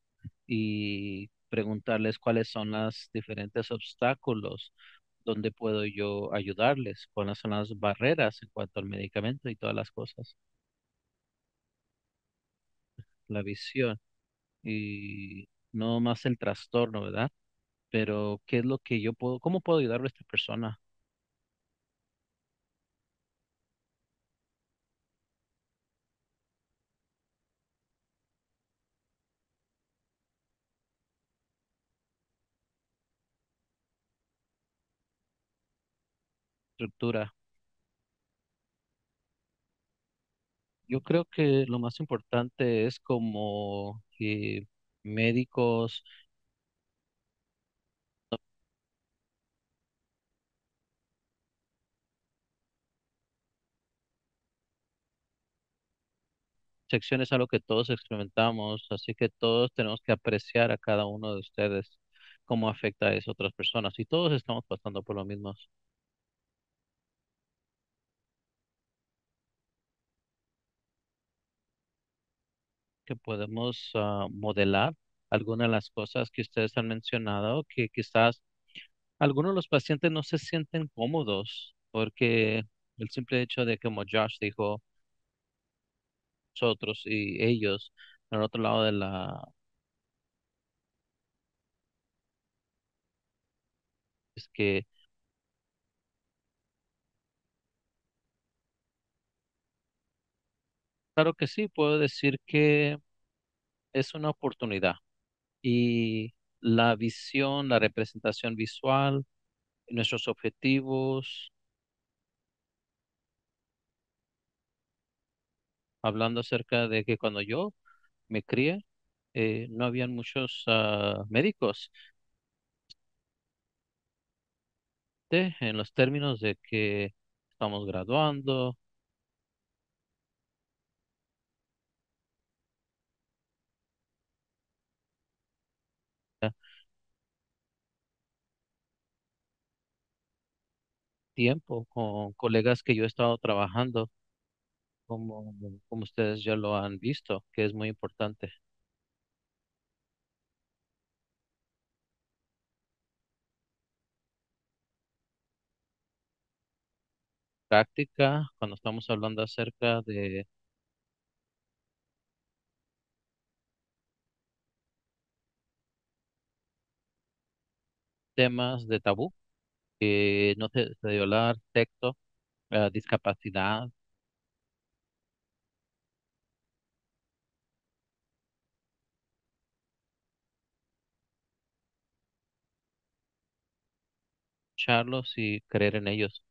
y preguntarles cuáles son los diferentes obstáculos, dónde puedo yo ayudarles, cuáles son las barreras en cuanto al medicamento y todas las cosas, la visión y no más el trastorno, ¿verdad? Pero ¿qué es lo que yo puedo, cómo puedo ayudarle a esta persona? Estructura. Yo creo que lo más importante es como que médicos, sección es algo que todos experimentamos, así que todos tenemos que apreciar a cada uno de ustedes, cómo afecta a esas otras personas. Y todos estamos pasando por lo mismo, que podemos modelar algunas de las cosas que ustedes han mencionado, que quizás algunos de los pacientes no se sienten cómodos, porque el simple hecho de que, como Josh dijo, nosotros y ellos, al otro lado de es que, claro que sí, puedo decir que es una oportunidad. Y la visión, la representación visual, nuestros objetivos, hablando acerca de que cuando yo me crié, no habían muchos médicos en los términos de que estamos graduando, ya, tiempo con colegas que yo he estado trabajando, como, como ustedes ya lo han visto, que es muy importante. Práctica, cuando estamos hablando acerca de temas de tabú, que no se de violar, sexo, discapacidad, escucharlos y creer en ellos.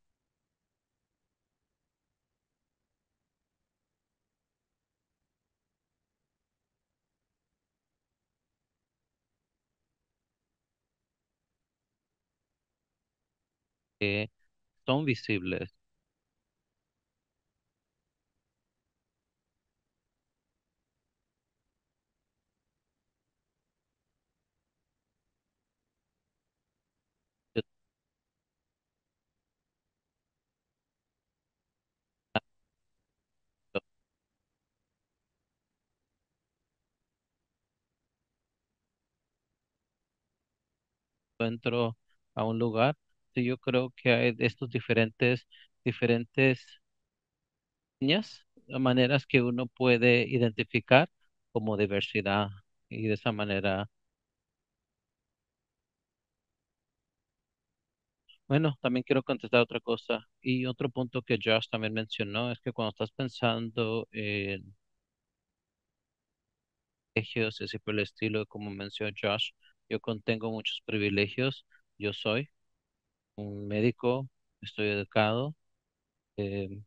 Que son visibles. entro a un lugar. Sí, yo creo que hay de estos diferentes señas, maneras que uno puede identificar como diversidad y de esa manera. Bueno, también quiero contestar otra cosa y otro punto que Josh también mencionó es que cuando estás pensando en privilegios, así por el estilo, como mencionó Josh, yo contengo muchos privilegios. Yo soy un médico, estoy educado eh,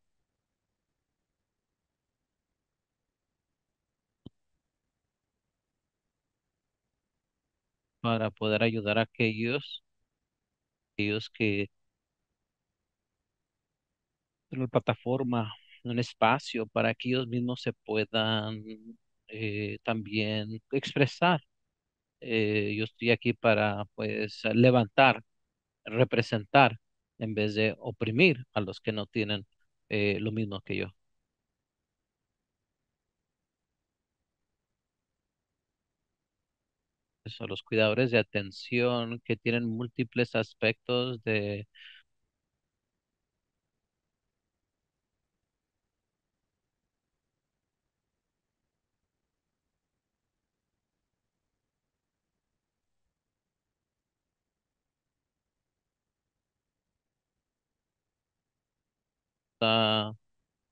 para poder ayudar a aquellos que tienen una plataforma, un espacio para que ellos mismos se puedan también expresar. Yo estoy aquí para, pues, levantar, representar, en vez de oprimir a los que no tienen lo mismo que yo. Eso, los cuidadores de atención que tienen múltiples aspectos de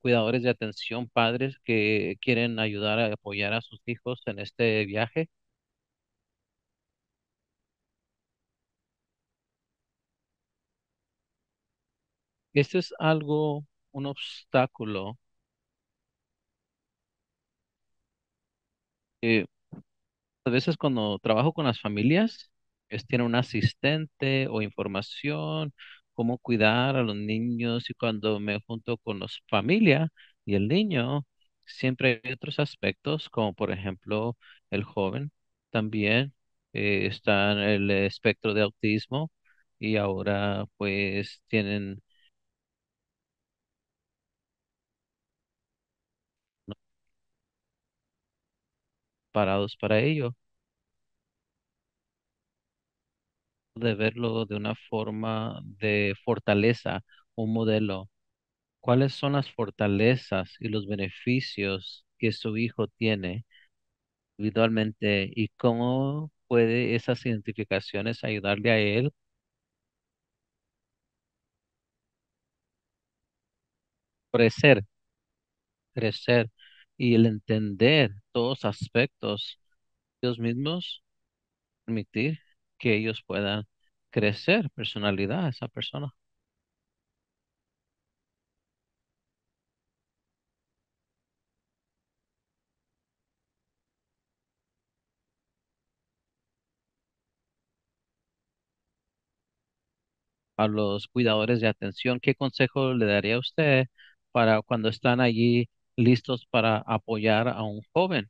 cuidadores de atención, padres que quieren ayudar a apoyar a sus hijos en este viaje. Este es algo, un obstáculo que a veces cuando trabajo con las familias, es tiene un asistente o información, cómo cuidar a los niños y cuando me junto con los familia y el niño, siempre hay otros aspectos, como por ejemplo el joven también está en el espectro de autismo y ahora pues tienen parados para ello, de verlo de una forma de fortaleza, un modelo. ¿Cuáles son las fortalezas y los beneficios que su hijo tiene individualmente y cómo puede esas identificaciones ayudarle a él crecer, crecer y el entender todos aspectos de ellos mismos, permitir que ellos puedan crecer personalidad esa persona? A los cuidadores de atención, ¿qué consejo le daría a usted para cuando están allí listos para apoyar a un joven?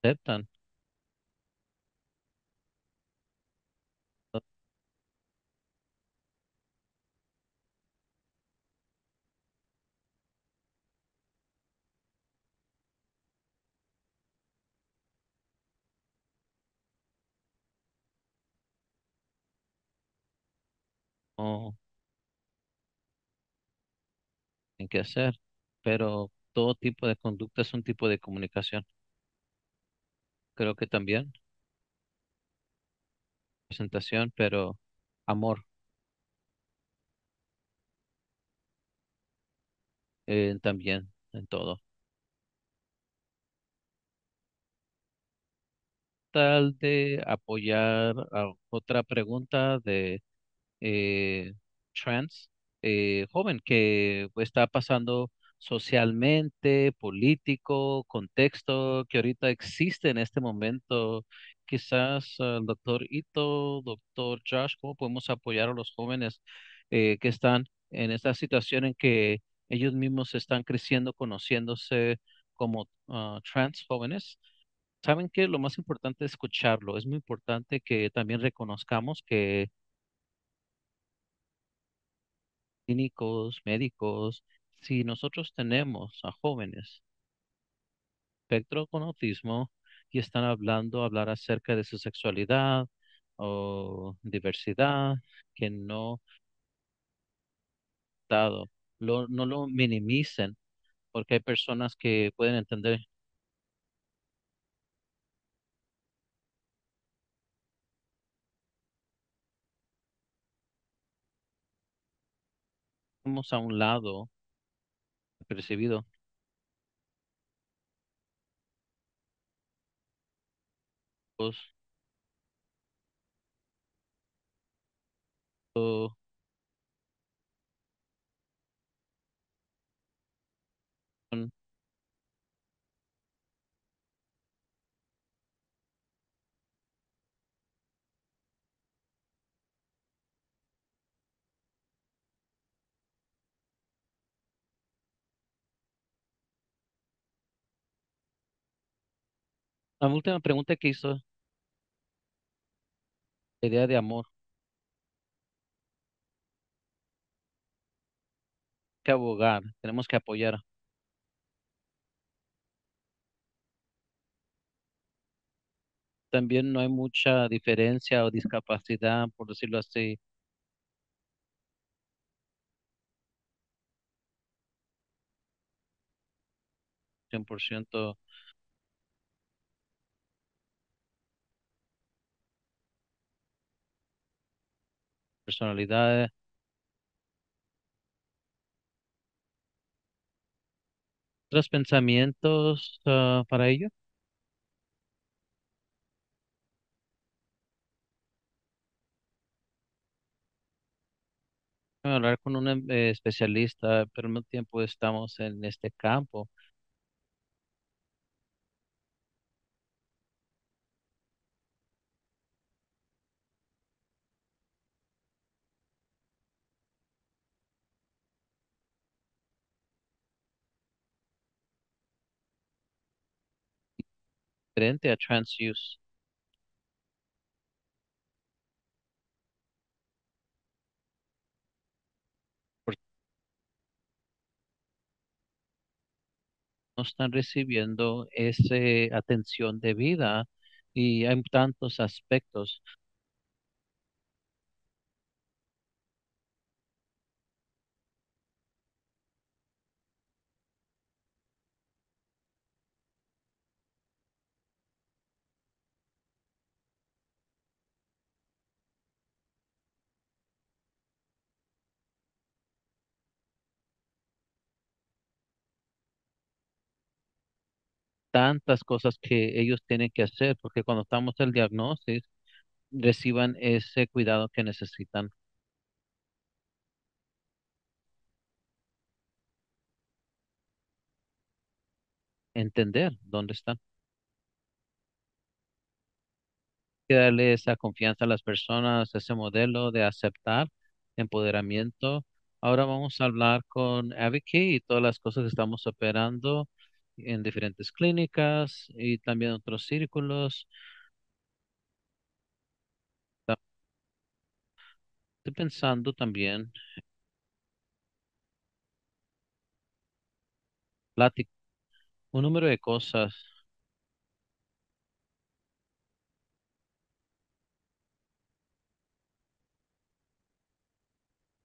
¿Aceptan? ¿No tienen que hacer? Pero todo tipo de conducta es un tipo de comunicación. Creo que también presentación, pero amor también en todo. Tal de apoyar a otra pregunta de trans, joven que pues, está pasando socialmente, político, contexto que ahorita existe en este momento. Quizás el doctor Ito, doctor Josh, ¿cómo podemos apoyar a los jóvenes que están en esta situación en que ellos mismos están creciendo, conociéndose como trans jóvenes? ¿Saben qué? Lo más importante es escucharlo. Es muy importante que también reconozcamos clínicos, médicos, si nosotros tenemos a jóvenes espectro con autismo y están hablar acerca de su sexualidad o diversidad, que no, dado, no lo minimicen, porque hay personas que pueden entender, vamos a un lado percibido, pues, o- son- la última pregunta que hizo, la idea de amor, que abogar, tenemos que apoyar. También no hay mucha diferencia o discapacidad, por decirlo así, 100% personalidad. ¿Otros pensamientos para ello? Hablar con un especialista, pero al mismo tiempo estamos en este campo, diferente a transuse, porque no están recibiendo esa atención debida y hay tantos aspectos, tantas cosas que ellos tienen que hacer, porque cuando estamos el diagnóstico, reciban ese cuidado que necesitan, entender dónde están. Que darle esa confianza a las personas, ese modelo de aceptar, empoderamiento. Ahora vamos a hablar con Abby y todas las cosas que estamos operando en diferentes clínicas y también otros círculos. Estoy pensando también, plática, un número de cosas,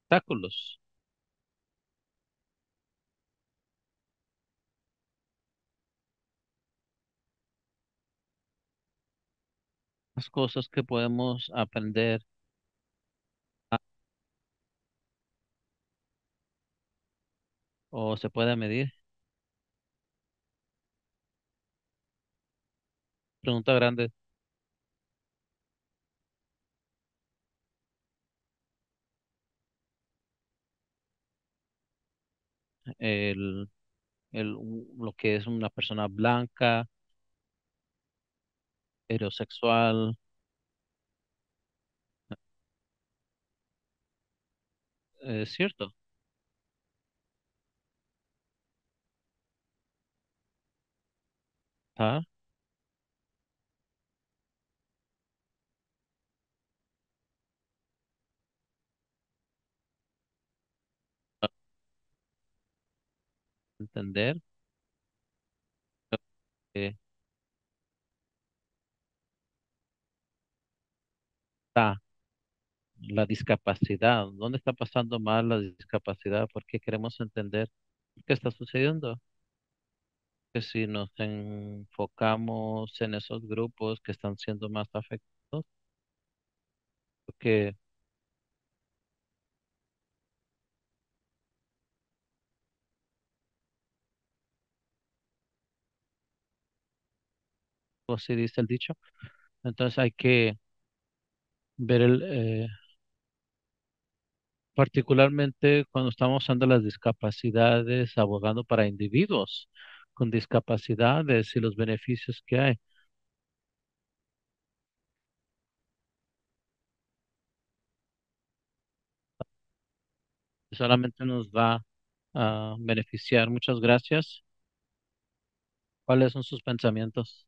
obstáculos, las cosas que podemos aprender o se puede medir. Pregunta grande, el, lo que es una persona blanca, heterosexual, es cierto. ¿Ah? entender que está la discapacidad, dónde está pasando más la discapacidad, porque queremos entender qué está sucediendo. Que si nos enfocamos en esos grupos que están siendo más afectados, porque así dice el dicho, entonces hay que ver particularmente cuando estamos usando las discapacidades, abogando para individuos con discapacidades y los beneficios que hay. Solamente nos va a beneficiar. Muchas gracias. ¿Cuáles son sus pensamientos?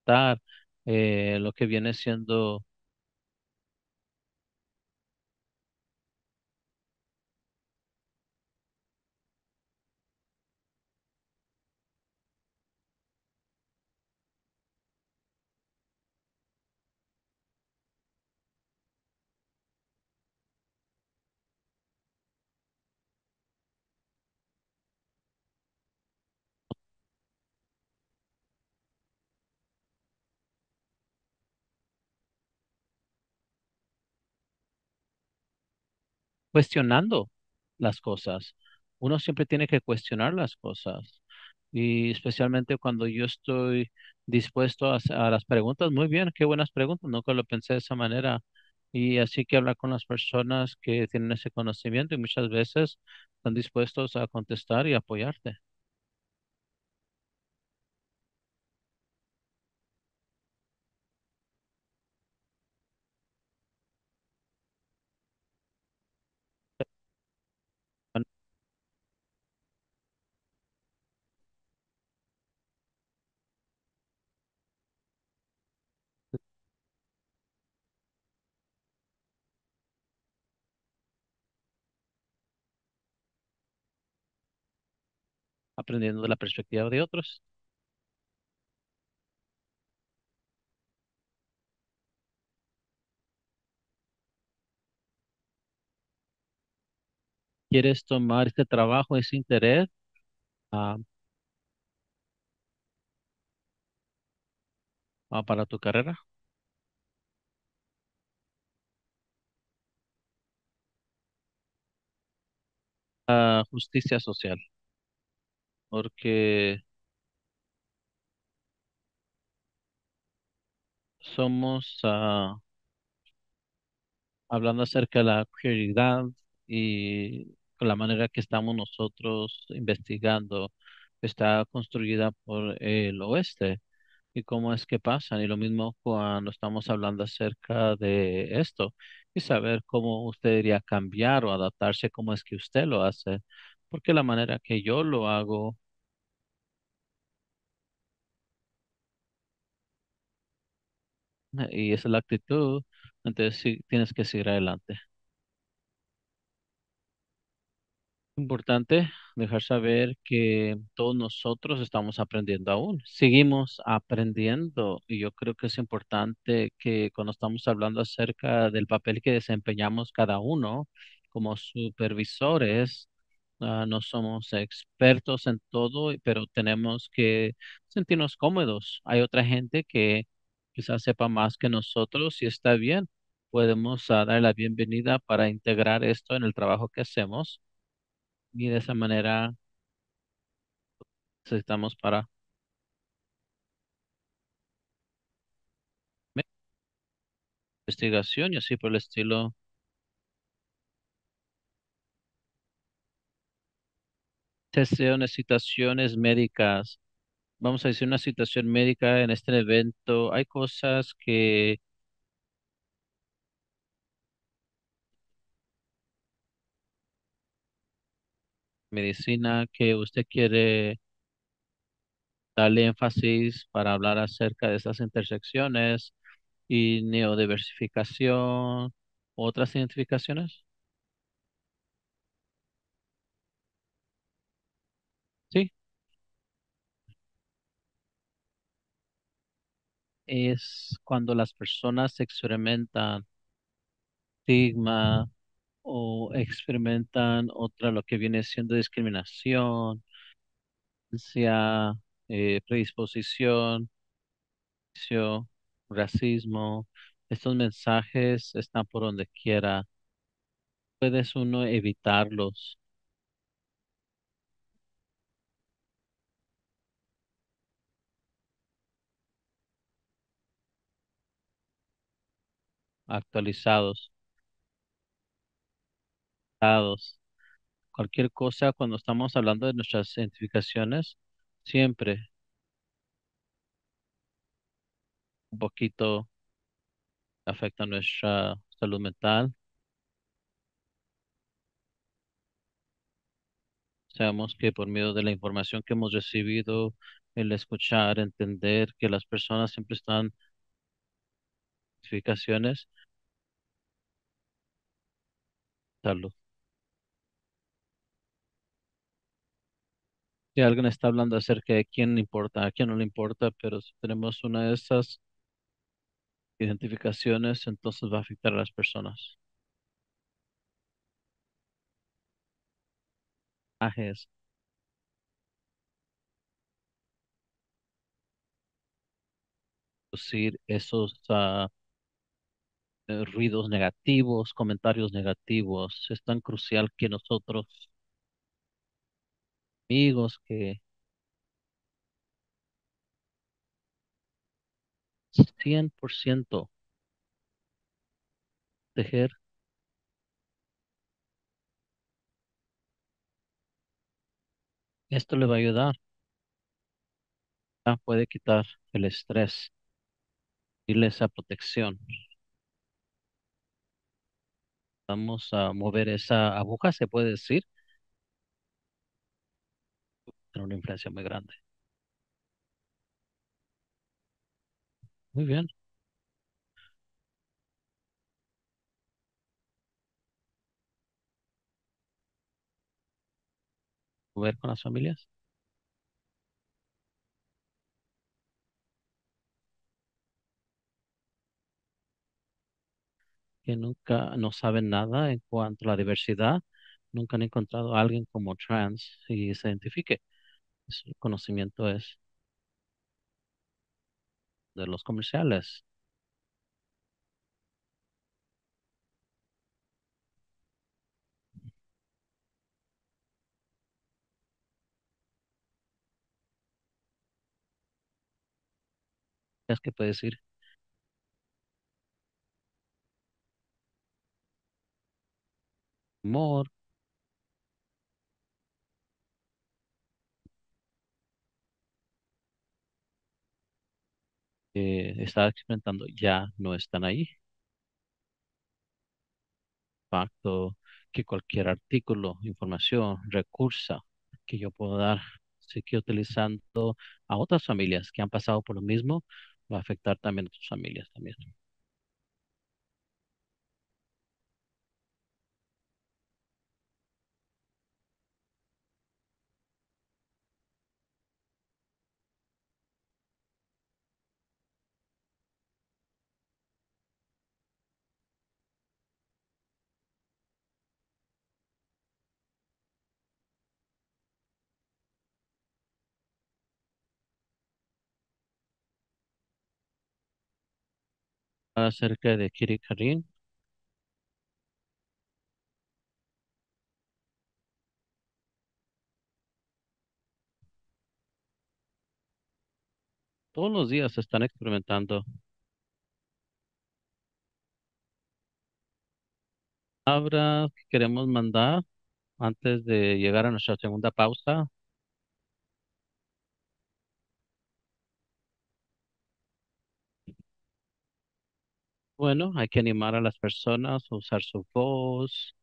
Dar, lo que viene siendo cuestionando las cosas. Uno siempre tiene que cuestionar las cosas. Y especialmente cuando yo estoy dispuesto a las preguntas, muy bien, qué buenas preguntas, nunca lo pensé de esa manera. Y así que hablar con las personas que tienen ese conocimiento y muchas veces están dispuestos a contestar y apoyarte. Van aprendiendo de la perspectiva de otros. ¿Quieres tomar este trabajo, ese interés, ah, para tu carrera? Justicia social, porque somos, hablando acerca de la prioridad y la manera que estamos nosotros investigando, está construida por el oeste y cómo es que pasan. Y lo mismo cuando estamos hablando acerca de esto y saber cómo usted debería cambiar o adaptarse, cómo es que usted lo hace, porque la manera que yo lo hago, y esa es la actitud, entonces sí tienes que seguir adelante. Importante dejar saber que todos nosotros estamos aprendiendo aún, seguimos aprendiendo y yo creo que es importante que cuando estamos hablando acerca del papel que desempeñamos cada uno como supervisores, no somos expertos en todo, pero tenemos que sentirnos cómodos. Hay otra gente que quizás sepa más que nosotros y está bien. Podemos dar la bienvenida para integrar esto en el trabajo que hacemos y de esa manera necesitamos para investigación y así por el estilo. Deseo unas situaciones médicas. Vamos a decir una situación médica en este evento. Hay cosas que medicina que usted quiere darle énfasis para hablar acerca de esas intersecciones y neodiversificación, otras identificaciones. Sí, es cuando las personas experimentan estigma o experimentan otra, lo que viene siendo discriminación, sea predisposición, juicio, racismo. Estos mensajes están por donde quiera. Puedes uno evitarlos, actualizados, dados. Cualquier cosa cuando estamos hablando de nuestras identificaciones, siempre un poquito afecta nuestra salud mental. Sabemos que por medio de la información que hemos recibido, el escuchar, entender que las personas siempre están en identificaciones, salud. Si alguien está hablando acerca de quién le importa, a quién no le importa, pero si tenemos una de esas identificaciones, entonces va a afectar a las personas. Mensajes, decir esos ruidos negativos, comentarios negativos. Es tan crucial que nosotros, amigos, que 100% tejer, esto le va a ayudar. Puede quitar el estrés y esa protección. Vamos a mover esa aguja, se puede decir, tiene una influencia muy grande. Muy bien, mover con las familias que nunca no saben nada en cuanto a la diversidad, nunca han encontrado a alguien como trans y se identifique. Su conocimiento es de los comerciales. Es que puede decir, amor, está experimentando, ya no están ahí. Facto que cualquier artículo, información, recurso que yo puedo dar, sigue utilizando a otras familias que han pasado por lo mismo, va a afectar también a tus familias también. Acerca de Kiri Karin, todos los días se están experimentando. Palabras que queremos mandar antes de llegar a nuestra segunda pausa. Bueno, hay que animar a las personas a usar su voz,